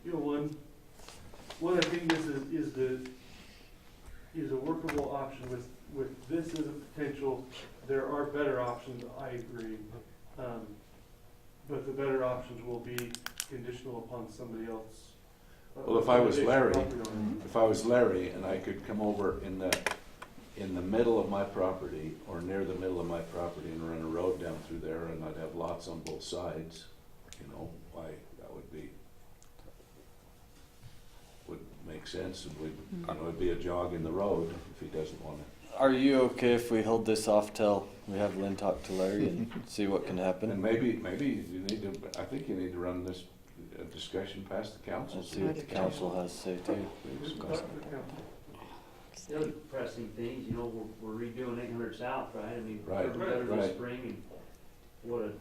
you know, what I think is a workable option with this as a potential. There are better options, I agree. But the better options will be conditional upon somebody else. Well, if I was Larry, property owner. if I was Larry and I could come over in the middle of my property or near the middle of my property and run a road down through there and I'd have lots on both sides, you know, why, that would make sense and you know, it'd be a jog in the road if he doesn't want to. are you okay if we hold this off till we have Lynn talk to Larry and see what can And happen? maybe you need to, I think you need to run this discussion past the council. Let's see what the council has to say too. The other pressing things, you know, we're redoing 800 South, right? I mean, Right, better this right. spring, and what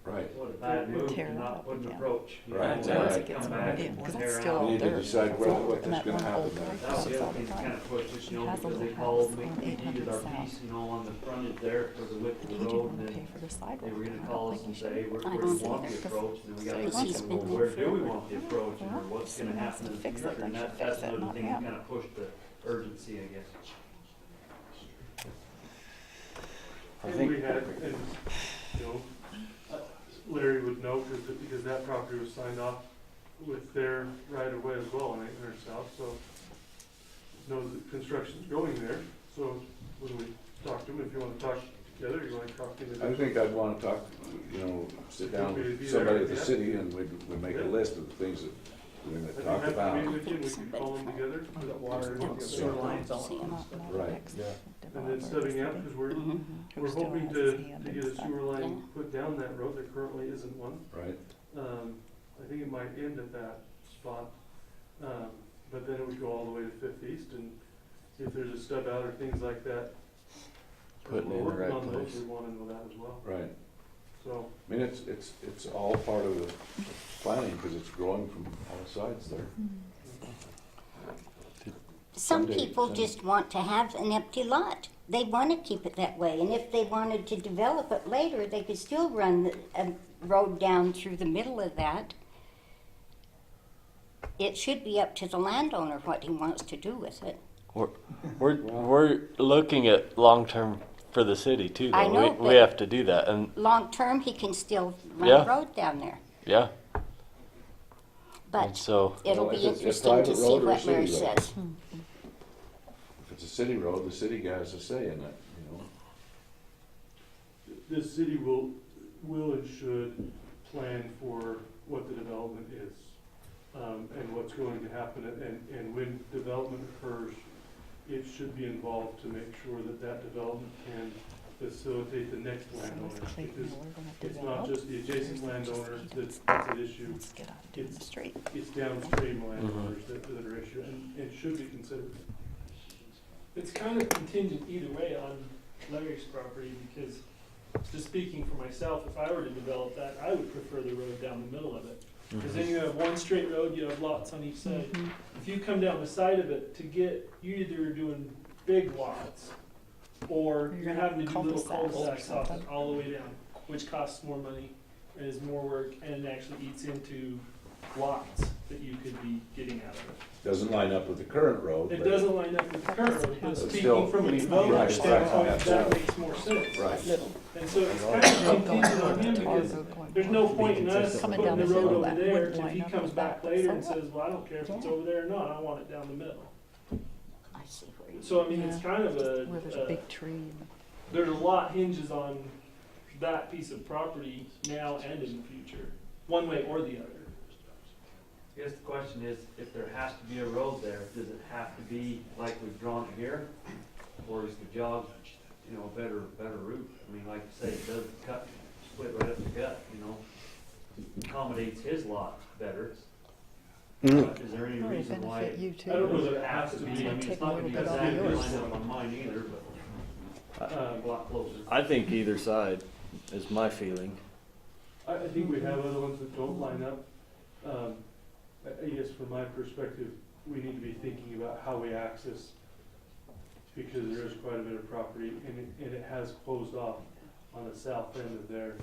Right. a bad move Tear to it not up put an again. approach. You know, Right, Once right. it gets come moved back in, and because tear it's out. still We all need to dirt. decide It's what- all- what and is that gonna one happen old there. house That was sits the all other the thing that time. kind of pushed us, you know, It has a because they little called house me, on we needed 800 our South. piece, you know, on the frontage there for the width of He the didn't road, want and to pay then for the sidewalk. they were I gonna don't call us think and he say, should. where I do don't you want the think so. approach? And then we got to Because think, he's well, been there where do we forever. want the approach, and Well, what's gonna someone has happen to in the fix it, future? then And you that's fix it, another not thing that him. kind of pushed the urgency, I guess. I And think we had, and, you know, Larry would know because that property was signed off with their right of way as well on 800 South, so knows that construction's going there. So when we talk to them, if you want to talk together, you want to talk to them. I think I'd want to talk, sit down with somebody at the city and we'd make a list of the things that we're going to talk about. I'd be happy to meet with you and we can call them together. We've got water and sewer lines all. Right. Yeah. And then stubbing out, because we're hoping to get a sewer line put down that road. There currently isn't one. Right. I think it might end at that spot. But then it would go all the way to Fifth East, and if there's a stub out or things like that, Putting it in the we're working right on those, place. we want to know that as well. Right. So, I mean, it's all part of the planning because it's growing from all sides there. Some Someday, people someday. just want to have an empty lot. They want to keep it that way, and if they wanted to develop it later, they could still run a road down through the middle of that. It should be up to the landowner what he wants to do with it. We're looking at long-term for the city too, though. I know, We but- have to do that, and Long-term, he can still run Yeah. a road down there, yeah, and but so, it'll Well, be if it's a interesting private to see road or what Larry city road. says. If it's a city road, the city guy has a say in it, the city will and should plan for what the development is, and what's going to happen, and when development occurs, it should be involved to make sure that that development can facilitate the next landowner. Because it's not just the adjacent landowner that's an issue, Let's get out to the street. it's downstream landowners that are issue, and should be considered. It's kind of contingent either way on Larry's property, because just speaking for myself, if I were to develop that, I would prefer the road down the middle of it. Because then you have one straight road, you have lots on each side. If you come down the side of it, you either are doing big lots, or you're having to do little cul-de-sacs off it all the way down, which costs more money and is more work, and actually eats into lots that you could be getting out of it. Doesn't line up with the current road. It but- doesn't line up with the current road, but But speaking still, from a right, developer right, standpoint, absolutely. that makes more sense. Right. And so it's kind of contingent on him, because there's no point in us Coming putting down the the road middle, over that there wouldn't if line he up comes with back that. later So and says, well, I don't care if it's over there or not, I want it down the middle. I see where you. So I mean, it's kind of Where there's a big tree. there's a lot hinges on that piece of property now and in the future, one way or the other. I guess the question is, if there has to be a road there, does it have to be like we've drawn it here? Or is the jog, a better route? I mean, like you say, it does split right up the gut, accommodates his lot better. But is there any Probably reason why benefit you it too. I don't know that it has to I be. mean, it's not gonna be Take a little bit off exactly yours. lined up on mine either, but a lot closer. I think either side is my feeling. I think we have other ones that don't line up. I guess from my perspective, we need to be thinking about how we access, because there is quite a bit of property, and it has closed off on the south end of there.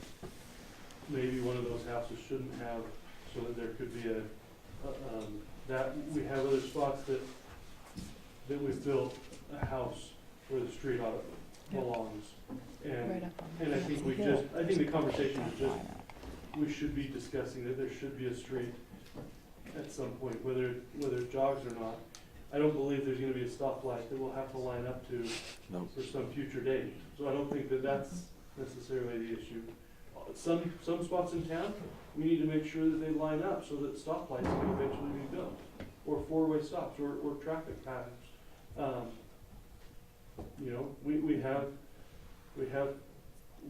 Maybe one of those houses shouldn't have, so that there could be that, we have other spots that we've built a house where the street belongs. And Right up on and I think the we hill. just, I think the conversation is just, we should be discussing that there should be a street at some point, whether it jogs or not. I don't believe there's gonna be a stoplight that we'll have to line up to Nope. for some future date. So I don't think that that's necessarily the issue. Some spots in town, we need to make sure that they line up so that stoplights can eventually be built, or four-way stops, or traffic patterns. We have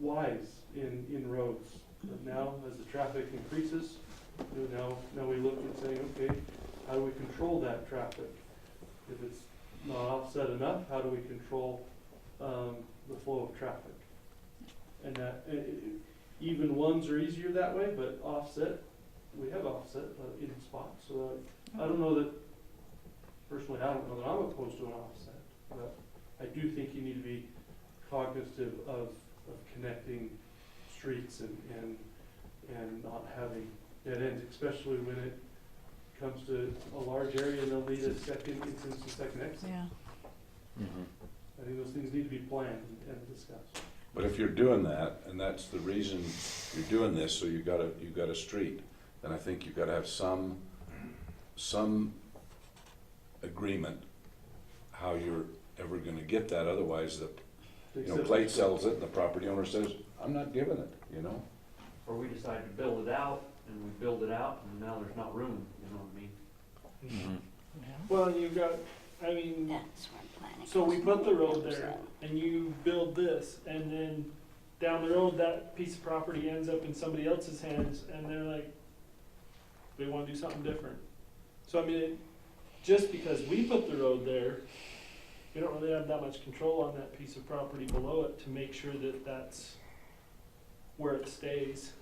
Ys in roads, but now as the traffic increases, now we look at saying, okay, how do we control that traffic? If it's not offset enough, how do we control the flow of traffic? And that, even ones are easier that way, but offset, we have offset in spots. So I don't know that, personally, I don't know that I'm opposed to an offset, but I do think you need to be cognizant of connecting streets and not having dead ends, especially when it comes to a large area and they'll need a second exit. Yeah. I think those things need to be planned and discussed. But if you're doing that, and that's the reason you're doing this, so you've got a street, then I think you've got to have some some agreement how you're ever gonna get that, otherwise Plate sells it and the property owner says, I'm not giving it, you know? Or we decide to build it out, and we build it out, and now there's not room, you know what I mean? Well, and you've got, I mean, That's what I'm planning. so we put the road there, and you build this, and then down the road, that piece of property ends up in somebody else's hands, and they're like, they wanna do something different. So I mean, just because we put the road there, we don't really have that much control on that piece of property below it to make sure that that's where it stays.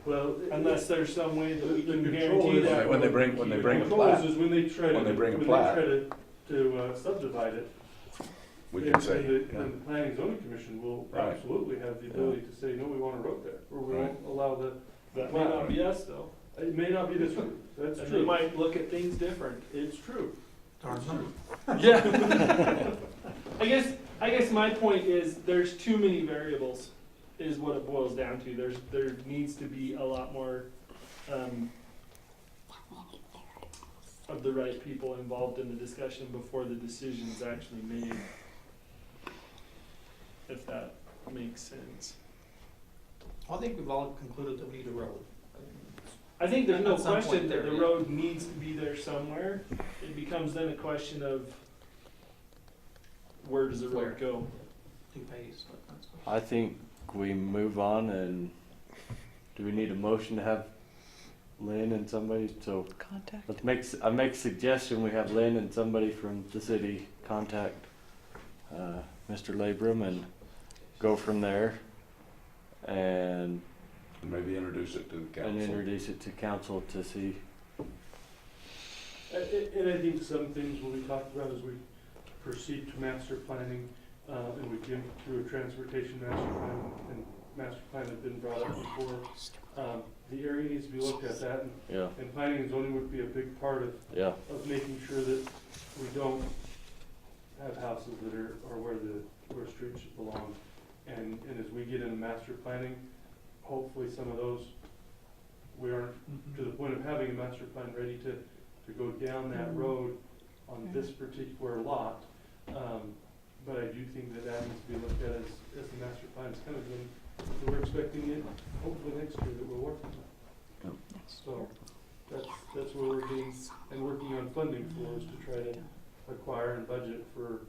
Well, Unless there's some way that we the can control guarantee is that. When they bring a control plat, is when they try to, when they bring a plat. to subdivide it. we And can say, the yeah. Planning and Zoning Commission will Right. absolutely have the ability to say, no, we want a road there, or we won't allow the. That may not be us though. It may not be this route, that's And true. they might look at things different. It's true. Darn them. Yeah. I guess my point is there's too many variables is what it boils down to. There needs to be a lot more of the right people involved in the discussion before the decision's actually made. If that makes sense. I think we've all concluded that we need a road. I think there's no At some point question that there, the yeah. road needs to be there somewhere. It becomes then a question of where does the Where? road go? Who pays, but that's. I think we move on, and do we need a motion to have Lynn and somebody, so Contact. I make suggestion we have Lynn and somebody from the city contact Mr. Labrum and go from there and Maybe introduce it to the council. introduce it to council to see. And I think some things will be talked about as we proceed to master planning, and we get through a transportation master plan, and master plan has been brought up before. The area needs to be looked at that, Yeah, and planning and zoning would be a big part yeah, of making sure that we don't have houses that are where streets should belong. And as we get into master planning, hopefully some of those, we aren't to the point of having a master plan ready to go down that road on this particular lot. But I do think that needs to be looked at as the master plan is coming in. So we're expecting it hopefully next year that we're working on. So that's where we're being and working on funding for, is to try to acquire and budget for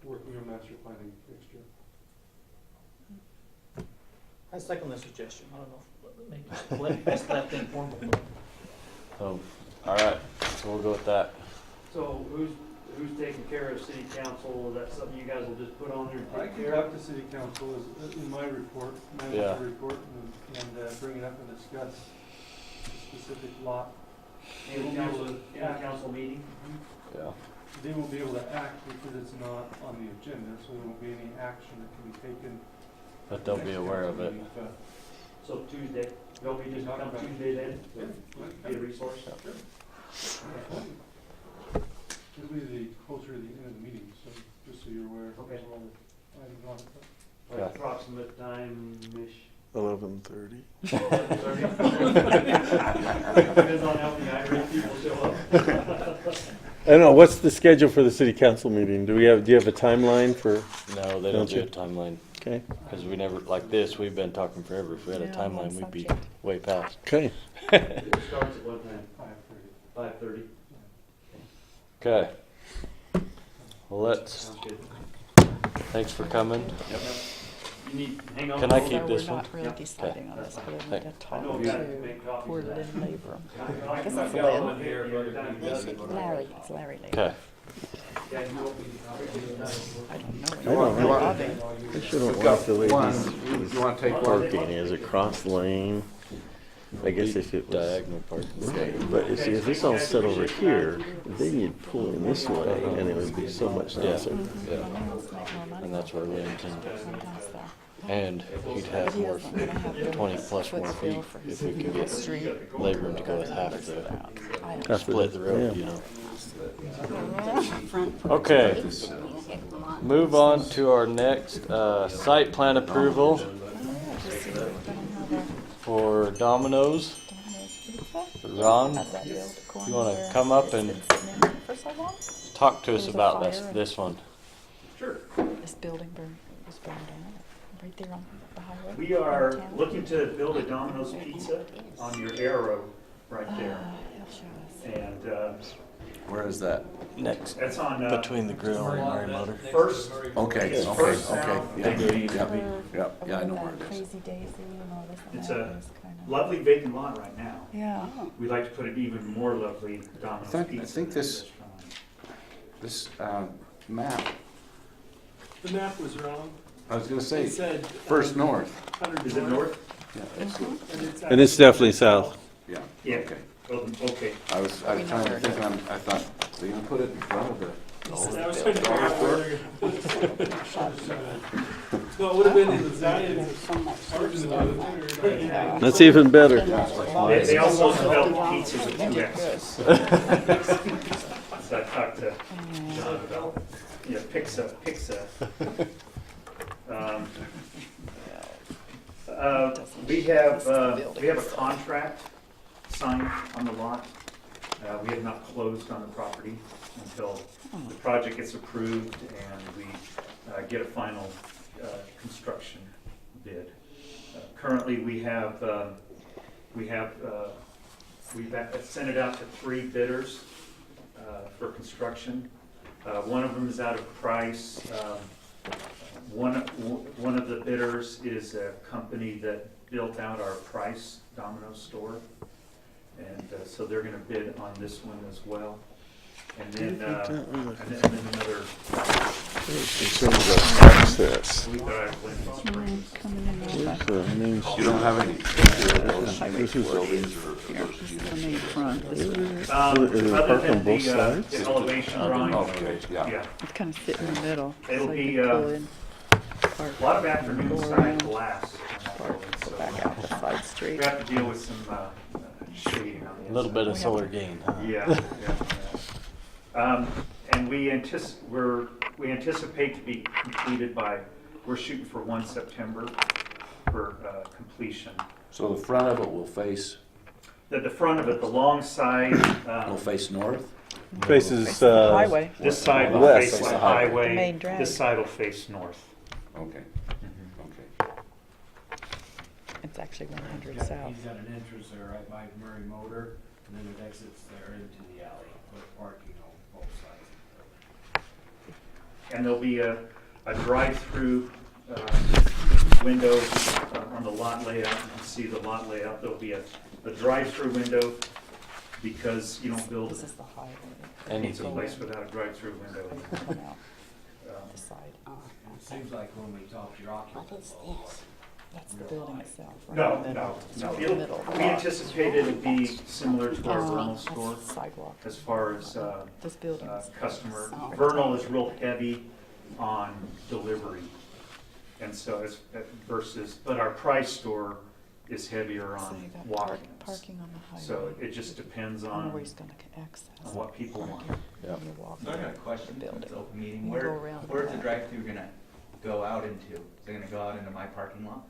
working on master planning next year. I second the suggestion. I don't know, maybe let's let them form. so, alright, so we'll go with that. So who's taking care of city council? Is that something you guys will just put on there and I take can care of? talk to city council in my report, Yeah. manager report, and bring it up and discuss the specific lot. In the council meeting? Yeah. They will be able to act because it's not on the agenda, so there won't be any action that can be taken. But they'll be aware of it. So Tuesday, they'll be just come Tuesday then? Be a resource? It'll be the closer to the end of the meeting, so just so you're aware. Okay. of all the items on it. Like approximate time-ish? 11:30. Depends on how many irate people show up. I don't know, what's the schedule for the city council meeting? Do you have a timeline for, No, they don't do a timeline, okay? because we never, like this, we've been talking forever. If we had a Yeah, timeline, one we'd be subject. way past. Okay. It starts at what time? 5:30. 5:30? Okay. Well, let's, Sounds good. thanks for coming. You need, hang on. Can I hold keep on. So this we're one? not really Yep. deciding on this, but we need to Thank- talk I know to we gotta make copies poor of that. Lynn Labrum. I guess might it's be Lynn. all in here, but anytime you guys want to- Larry Labrum. Okay. Yeah, you want me to copy it? I don't know. I don't know. Robbie. I shouldn't We've like got the way one. he's You wanna take one? parking is a cross lane. I guess if it was, Diagonal parking. but if it's all set over here, then you'd pull in this way and it would be so much nicer. Yeah, and that's where Lynn can, and he'd have more, 20 plus more feet if we could get labor to go with half the, split the road, you know. Okay, move on to our next, site plan approval for Domino's. Ron, How'd that build corner you want there? to come up It's and been sitting in there for so long? talk to There us was a about fire this and- this one? Sure. This building was burned down, right there on the highway. We are downtown. looking to build a Domino's Pizza on your arrow right there. He'll show us. And Where is that? Next, that's on, between the grill and Murray Motor. First, Okay, It's okay, first okay. south. Yeah, yeah, Over yeah, I know that where it is. Crazy Daisy and all this and It's that. a It's kinda- lovely vacant lot right now. Yeah. We'd like to put an even more lovely Domino's I Pizza. think in this- restaurant. This map, The map was wrong. I was gonna say, It said. first north. 100 Is it north? Yeah, that's good. And it's definitely south. Yeah, Yeah. okay. Oh, okay. I was trying to think, I thought, they're gonna put it in front of the. I was trying to figure out where they're gonna put it. No, it would have been in the Zion's parking lot. That's even better. They also develop pizzas with two X's. So I talked to John about, yeah, Pixa. We have a contract signed on the lot. We have not closed on the property until the project gets approved and we get a final construction bid. Currently, we've sent it out to 3 bidders for construction. One of them is out of price. One of the bidders is a company that built out our Price Domino's store. And so they're gonna bid on this one as well. And then another. Access. We got Glendon Springs. Coming in all that. Here's the main You don't have any. This is- buildings This is the main front. This way. Is it Other parked than on both the sides? the elevation drawing, Okay, yeah. yeah. It's kind of sitting in the middle. It'll so be, you can pull in, park, A lot of afternoon Go side around. glass. park, go back out the side street. We have to deal with some shading on the A little bit of We have solar to- gain, huh? Yeah. And we anticipate to be completed by, we're shooting for 1 September for completion. So the front of it will face, The front of it, the long side, will face north? Faces, Highway. this side will West. face the The highway, main drag. this side will face north. Okay, Mm-hmm. okay. It's actually 100 He's south. got an entrance there right by Murray Motor, and then it exits there into the alley with parking on both sides. And there'll be a drive-through window on the lot layout. You can see the lot layout. There'll be a drive-through window because you don't build This is the highway. a pizza Anything. place without a drive-through window. They come out the side. It seems like when we talked to your occupants. That's the building itself, right? No, in the middle. no, It's no. right in the middle of the We lot. anticipate it'll be similar to our Vernal That's store the sidewalk. as far as This building is. customer. Vernal is real heavy on delivery. And so it's versus, but our Price store is heavier So on you got walk-ins. parking on the highway. So it just depends I don't know on where he's gonna access. on what people want. Parking Yeah. when you walk So I got a in. question, Building. it's open meeting, You where, go around the where's the back. drive-through gonna go out into? Is it gonna go out into my parking lot?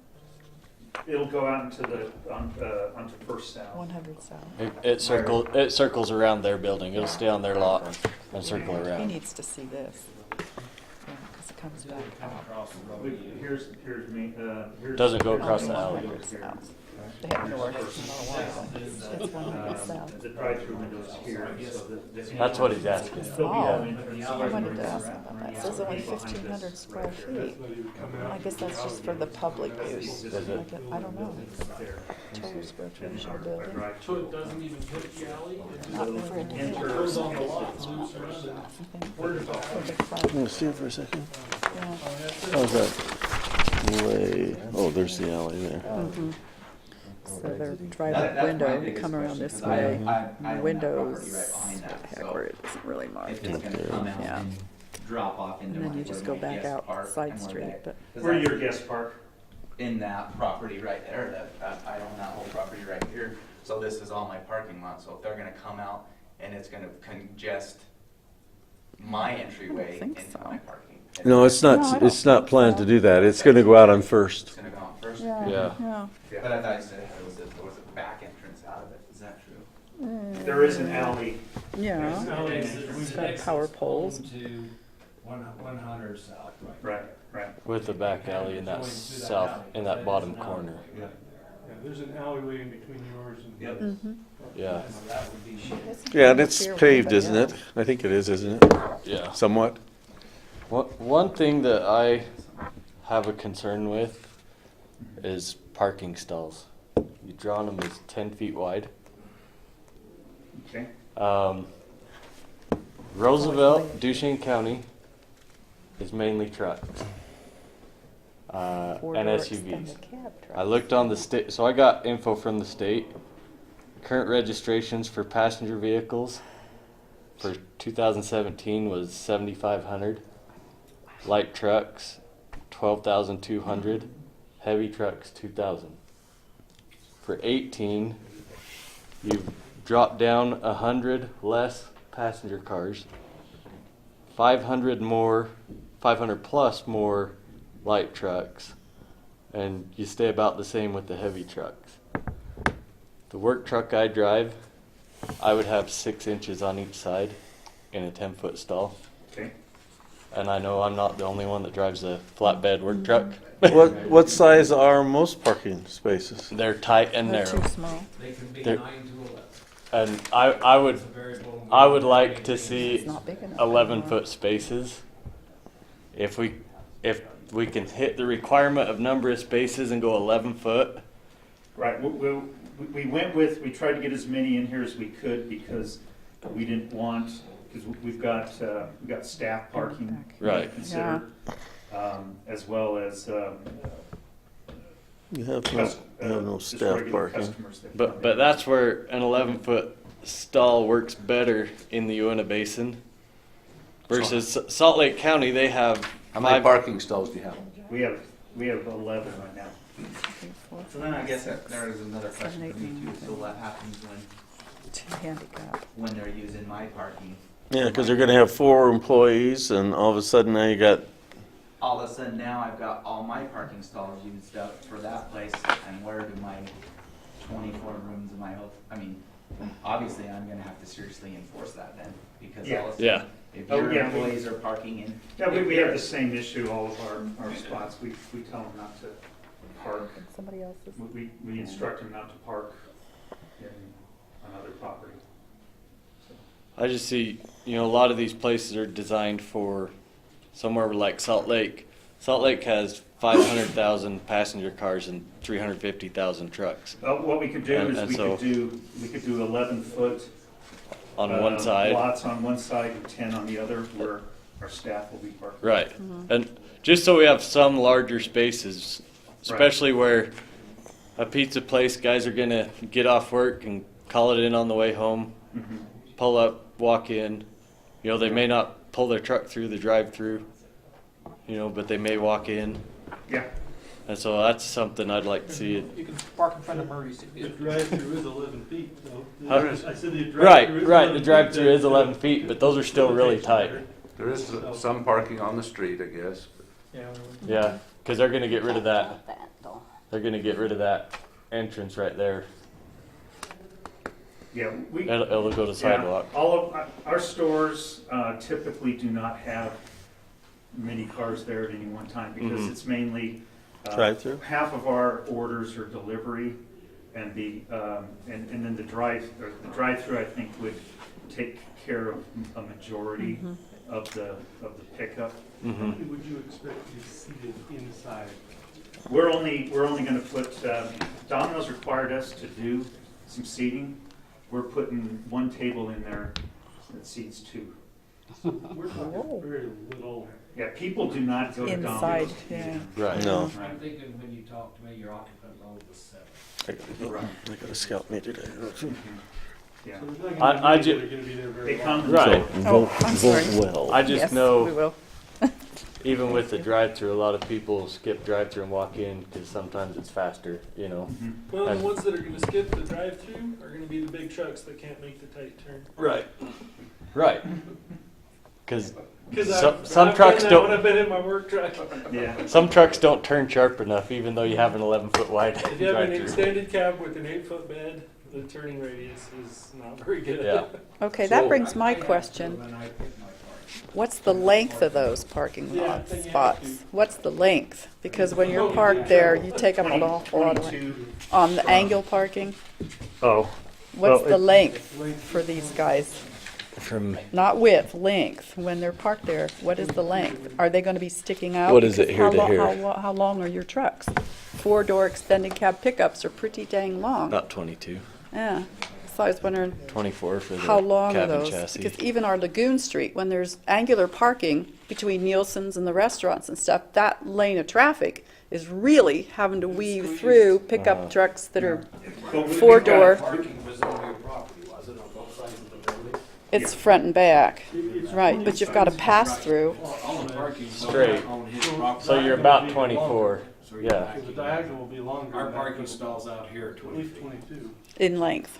It'll go out into onto First South. 100 south. It circles around their building. It'll stay on their lot and circle He around. needs to see this. Yeah, 'cause it comes back out. Across the road. Here's me, here's. Doesn't go across the Oh, alley. 100 south. They have north, it's 100 south. The drive-through windows here, so That's what he's asking. There'll be Oh, an entrance. I wanted to ask about that. It says only 1,500 square feet. I guess that's just for the public use. Is it? I don't know. Total square footage of the building. So it doesn't even hit the alley? It Not just for a Enter. goes on the lot, loops around it. Where does that For the I'm front, gonna see it for a second. yeah. How's that lay? Oh, there's the alley there. Mhm. So their That's drive-up my window, biggest come around question, this 'cause I way, own that property windows, right behind that, heck, so where it isn't really marked. If it's gonna come out Yeah. and drop off into And my, then you just where go my back guests out park side and where street, they- but 'cause Where that's your guest park? in that property right there, that I own that whole property right here. So this is all my parking lot, so if they're gonna come out and it's gonna congest my entryway think into so. my parking. No, it's No, I not, don't it's not think planned so. to do that. It's gonna go out on It's First. gonna go on first? Yeah. Yeah. But I thought you said there was a back entrance out of it, is that true? there is an alley. Yeah. It's got power poles. To 100 south, Right, right. With the back alley in that south, in that bottom corner. Yeah, there's an alleyway in between yours and. Yep. Mm-hmm. Yeah, That would be Yeah, and it's paved, isn't it? I think it is, isn't it? yeah. Somewhat. One thing that I have a concern with is parking stalls. You drawn them as 10 feet wide. Okay. Roosevelt, Duchesne County is mainly trucks and SUVs. I looked on the state, so I got info from the state. Current registrations for passenger vehicles for 2017 was 7,500. Light trucks, 12,200. Heavy trucks, 2,000. For 18, you've dropped down 100 less passenger cars, 500 plus more light trucks, and you stay about the same with the heavy trucks. The work truck I drive, I would have 6 inches on each side in a 10-foot stall. Okay. And I know I'm not the only one that drives a flatbed work truck. What size are most parking spaces? They're tight and They're narrow. too small. They can be They're- 9 to 11. And I would It's a very little- I would like to see It's not big enough 11-foot spaces. If we can hit the requirement of number of spaces and go 11 foot, Right, we went with, we tried to get as many in here as we could because we didn't want, because we've got staff parking. Right. Considered, as well as, You have no just staff regular parking. customers that come but in. that's where an 11-foot stall works better in the Uinta Basin versus Salt Lake County. They have How many 5 parking stalls do you have? We have 11 right now. So then I guess there is another question 7, for me 8, too, 9, so what happens 2 handicap. when they're using my parking? Yeah, because they're going to have 4 employees, and all of a sudden now you got. All of a sudden now I've got all my parking stalls used up for that place, and where do my 24 rooms in my hotel, I mean, obviously I'm gonna have to seriously enforce that then, because all of a sudden, Yeah. if Oh, your yeah, employees are parking in. Yeah, we have the same issue, all of our spots, we tell them not to park. Somebody else's. We instruct them not to park on other property. I just see, a lot of these places are designed for somewhere like Salt Lake. Salt Lake has 500,000 passenger cars and 350,000 trucks What we could do And- is and we so- could do 11-foot on one side. lots on one side and 10 on the other, where our staff will be parked. Right. And just so we have some larger spaces, especially where a pizza place, guys are going to get off work and call it in on the way home, Mhm. pull up, walk in. They may not pull their truck through the drive-through, but they may walk in. Yeah. And so that's something I'd like to see. You can park in front of Murray's. The drive-through is 11 feet, though. How- I said the drive-through Right, is right. 11 The feet, drive-through is that- 11 feet, but those are still really tight. There is some parking on the street, I guess. Yeah. Yeah, because they're going to get rid of that. That, though. They're going to get rid of that entrance right there. Yeah, It'll go to sidewalk. All of our stores typically do not have many cars there at any one time because Mhm. it's mainly Drive-through? half of our orders are delivery, and and then the drive-through I think would take care of a majority of the pickup. How Mhm. many would you expect to be seated inside? We're only going to put Domino's required us to do some seating. We're putting one table in there that seats 2. We're talking very little. Yeah, people do not go to Inside, Domino's. yeah. Right. No. I'm thinking when you talk to me, your occupant load was 7. I got a scout me today. Yeah. So there's not I gonna be many ju- that are gonna be there very They long. come. Right. Oh, I'm sorry. well. I just Yes, know, we will. even with the drive-through, a lot of people skip drive-through and walk in because sometimes it's faster, Mhm. Well, And- the ones that are gonna skip the drive-through are gonna be the big trucks that can't make the tight turn. Right. Right. Because Cause some I've trucks done that when don't. I've been in my work truck. Yeah. Some trucks don't turn sharp enough, even though you have an 11-foot wide If you have an drive-through. extended cab with an 8-foot bed, The turning radius is not very good. Yeah. Okay, that So- brings my question. What's the length of those parking Yeah, lot then you have spots? to. What's the length? Because when you're parked there, you take up an awful lot of land. On the angle parking, Oh, what's Well, the it- length for these guys? From Not width, length. When they're parked there, what is the length? Are they gonna be sticking out? What is it Because here how to lo- here? How long are your trucks? 4-door extended cab pickups are pretty dang long. about 22, Yeah. So I was wondering, 24 for the how long are cabin those? chassis. Because even our Lagoon Street, when there's angular parking between Nielsen's and the restaurants and stuff, that lane of traffic is really having to weave through pickup trucks that are But we- 4-door. Parking was on your property, was it, on both sides of the building? It's front and back, It's right, but you've got to pass through. All the parking Straight. on his property. So you're about 24. So you're Yeah. back So the here. diagonal will be longer. Our than that, parking but stalls out here are At 20 least feet, 22. In length,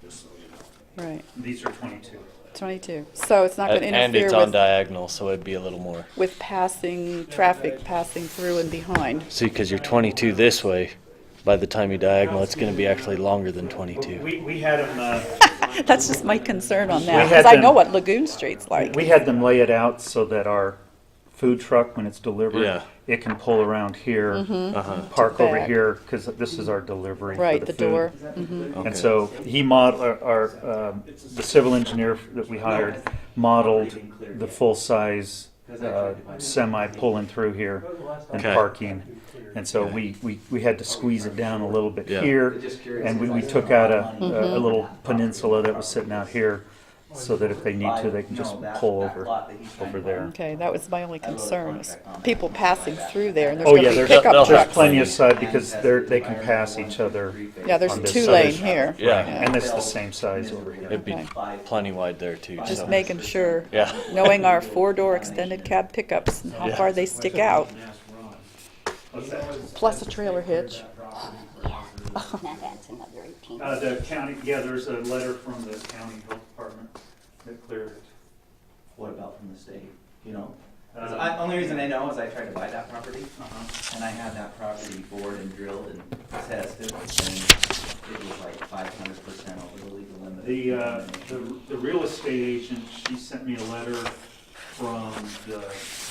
just so you know. right, these are 22. 22. So it's not going to And it's interfere on with, diagonal, so it'd be a little more. with passing, traffic passing through and behind. See, because you're 22 this way, by the time you diagonal, it's going to be actually longer than 22. We had them, That's just my concern on that, We had because I know them- what Lagoon Street's like. we had them lay it out so that our food truck, when it's delivered, Yeah. it can pull around here, Uh-huh. park over Back. here, because this is our delivery for Right, the the food. door. Okay. And so he the civil engineer that we hired modeled the full-size semi pulling through here and Okay. parking. And so we had to squeeze it down a little bit Yeah. here, and we took out a little peninsula that was sitting out here, so that if they need to, they can just pull over there. Okay, that was my only concern, was people passing through there, and there's Oh going yeah, to be there's pickup they'll have trucks. plenty of side because they can pass each other. Yeah, there's on this 2-lane side. here. Yeah. And it's the same size over here. It'd be Okay. plenty wide there too. Just so. making sure, Yeah. knowing our 4-door extended cab pickups and how Yeah. far they stick out, What's that? plus a trailer hitch. Now that's another 18. The county, yeah, there's a letter from the county health department that cleared it. What about from the state, you know? 'Cause Uh, only reason I know is I tried to buy that property, Uh-huh. and I had that property bored and drilled and tested, and it was like 500% over the legal limit. The real estate agent, she sent me a letter from either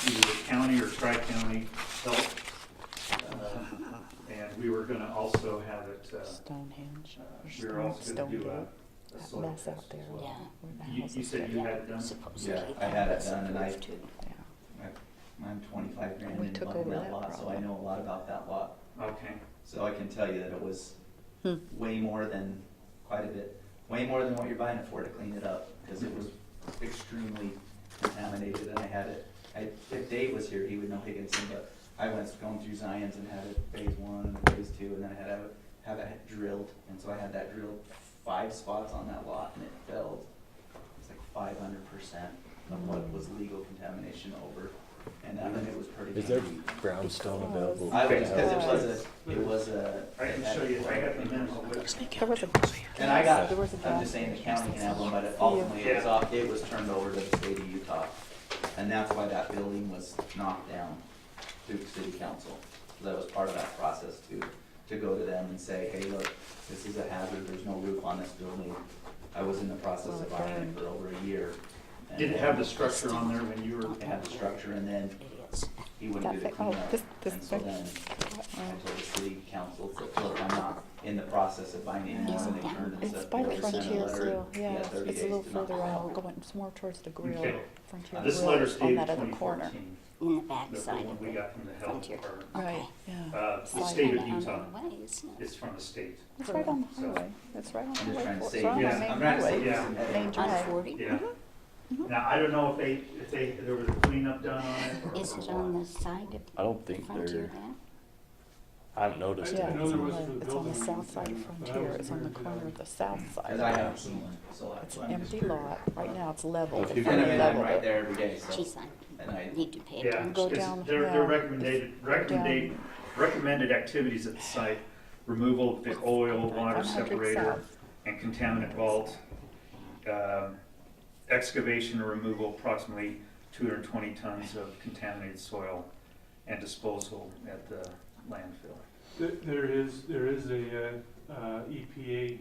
the county or Tri-County Health. And we were gonna also have it, Stonehenge. we were also gonna do a That soil mess out test there. as well. where the You houses said you get- had it done? Yeah, I had it done, and Yeah. I'm 25 grand We in took buying over that that lot, so I problem. know a lot about that lot. Okay. So I can tell you that it was Hmm. way more than, quite a bit, way more than what you're buying it for to clean it up, because it was extremely contaminated, and I had it, if Dave was here, he would know Higginson, but I went going through Zions and had it phase 1 and phase 2, and then I had to have it drilled, and so I had that drilled 5 spots on that lot, and it filled, it's like 500% of what was legal contamination over, and it was pretty. Is there brownstone available? I was, because it was a. I can show you, I got the memo. There was a, And I got, There was a I'm gas just saying the station. county can have one, but ultimately it was turned over to the state of Utah. And that's why that building was knocked down through the city council. So that was part of that process to go to them and say, hey, look, this is a hazard, there's no roof on this building. I was in the process of buying it for over a year. and Did it have the structure on there when you were? It had the structure, and then Idiots. he wouldn't do the That thing- oh, cleanup. this And so thing. then I told the city council that, look, I'm not in the process of buying anymore, and they turned and it's said, by the they sent a Frontier letter, Grill, and he yeah, had 30 it's a days little to knock further it out, out. going, it's more towards the grill, Okay. Frontier This Grill, letter's on dated that other corner. 2014. In the back The side one of we the got from the health frontier. department. Right, yeah. The Slide state of on the Utah. Way, isn't it? It's from the state. It's right on the So- highway, it's right on I'm the just trying highway, to it's save right on you, the Yeah. main I'm trying to highway. save you Yeah. some Main headache. drive. On 40? Yeah. Now, I don't know if there was a cleanup done on it. or- Is it on the side of I don't think Frontier they're. there? I haven't noticed Yeah, it. know it's there on was for the the, it's on the building, south side of but I Frontier, was it's on the weird corner about of the south side. Cause I haven't seen one, so It's I'm an just empty curious. lot, right now it's level, If they you're finally gonna be leveled right it. there every day, so, Geez, and I I, need to pay Yeah, attention. Go it's- down, they're yeah, recommended activities at the site: removal of the oil, water 100 separator, south. and contaminant vault. Excavation and removal approximately 220 tons of contaminated soil, and disposal at the landfill. There is a EPA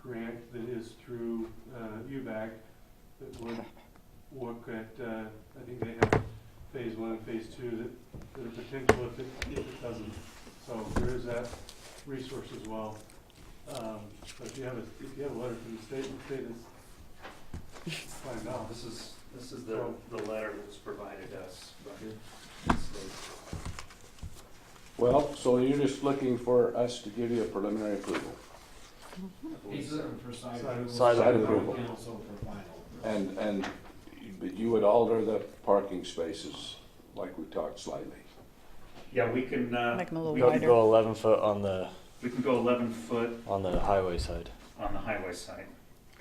grant that is through UBAC that would look at, I think they have phase 1 and phase 2 that are potential if it doesn't. So there is that resource as well. But if you have a letter from the state is find out. This is the letter that's provided us by the state. Well, so you're just looking for us to give you a preliminary approval? He's looking for side Side approval. council for final. And, but you would alter the parking spaces like we talked slightly? Yeah, we can, Make 'em a little we wider. can Go 11 foot on the go 11 foot highway side. on the highway side.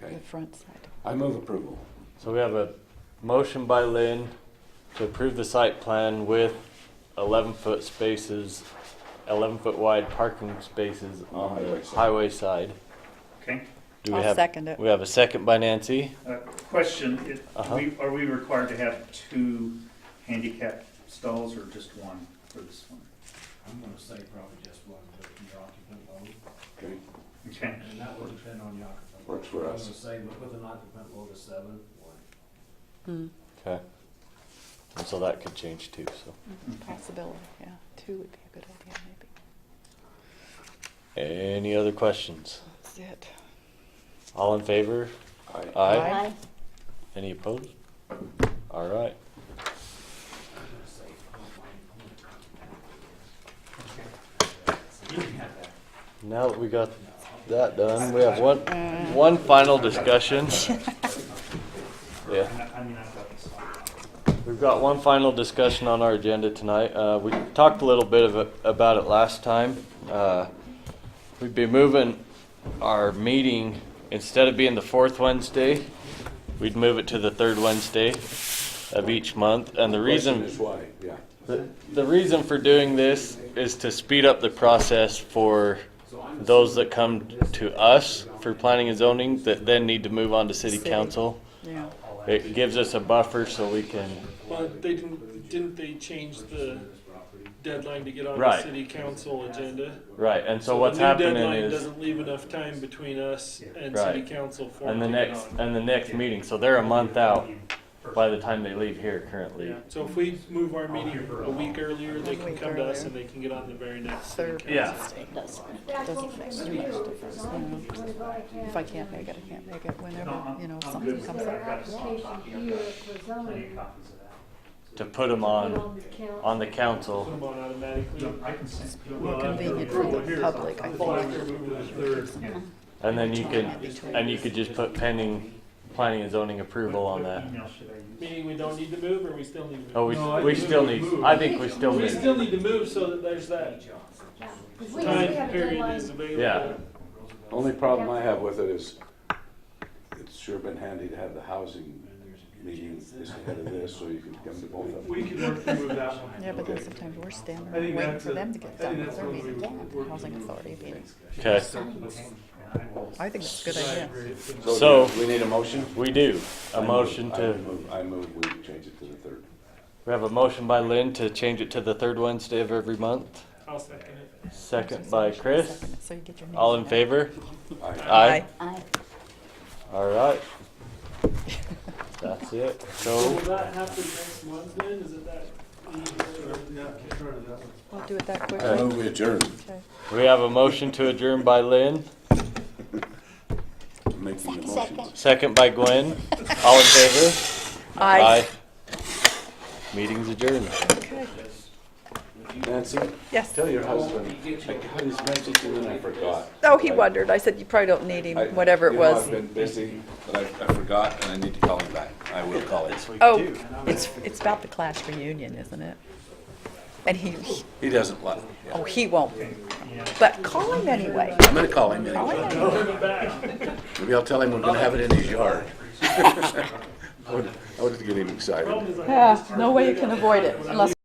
Okay. The front side. I move approval. So we have a motion by Lynn to approve the site plan with 11-foot spaces, 11-foot wide parking spaces on the highway side. Okay. Do we I'll have, second it. We have a second by Nancy. Question, Uh-huh. are we required to have 2 handicap stalls or just one for this one? I'm gonna say probably just one, but your occupant load, Okay, Okay. and that would depend on the occupant. works for I'm us. gonna say with an occupant load of 7, 1. Okay. And so that could change too, so. Possibility, yeah. 2 would be a good idea, maybe. Any other questions? That's it. All in favor? Aye. Aye. Aye. Any opposed? All right. I'm gonna say, you can have that. Now that we got that done, we have one final discussion. Yeah. I mean, I've got this. We've got one final discussion on our agenda tonight. We talked a little bit about it last time. We'd be moving our meeting, instead of being the 4th Wednesday, we'd move it to the 3rd Wednesday of each month. And the reason is why, yeah. the reason for doing this is to speed up the process for those that come to us for planning and zoning that then need to move on to city council. Yeah. It gives us a buffer so we can. Well, didn't they change the deadline to get on Right. the city council agenda? Right, and so what's the new happening deadline is, doesn't leave enough time between us and Right. city council for and it the to get next on. and the next meeting, so they're a month out by the time they leave here currently. Yeah. So if we move our meeting a week earlier, they can week come to us earlier. and they can get on the very next city Third council. Yeah. Wednesday. That's Doesn't what make we too do, much as difference. long as you wanna go ahead. If I can't make it, I can't make it. Whenever, I'm something good comes with Their up. application here for Plenty zoning. of copies of that. To put them on the Put council. them on automatically. I can send. More convenient for the public, I Well, think. after moving to the 3rd. Yeah. And then you could just put pending planning and zoning approval on that. Email should I use? Meaning we don't need to move, or we still need to move? Oh, No, I we think still we need, move. I think we still We need. still need to move so that there's that Yeah, 'cause we time have a period deadline. is available. Yeah. Only problem I have with it is, it's sure been handy to have the housing meeting instead of this, so you can come to both of them. We can work to move that one. Yeah, but then sometimes we're standing I there think waiting that's for a- them to get I think done with that's their what we meeting. would work Housing to do. authority meeting. Okay, I think it's a good idea. So- do we need a motion? we do. A motion to, I move we change it to the 3rd. we have a motion by Lynn to change it to the 3rd Wednesday of every month. I'll second it. Second by Chris. Second it, so you get your name All in there. favor? Aye. Aye. Aye. All right. That's it. So So, will that happen next month then? Is it that? Yeah, started that one. We'll do it that I quickly. move we adjourn. Okay. we have a motion to adjourn by Lynn, Making the motion. Second. second by Gwen. All in favor? Aye. Meeting's adjourned. Okay. Nancy, Yes. tell your husband, I got his message and then I forgot. Oh, he wondered. I said, you probably don't need him, whatever it You know, was. I've been busy, but I forgot and I need to call him back. I will call him. Oh, it's about the class reunion, isn't it? And He doesn't like, oh, he won't. But call him anyway. I'm gonna call him Call anyway. him anyway. Maybe I'll tell him we're gonna have it in his yard. I would get him excited. Yeah, no way you can avoid it unless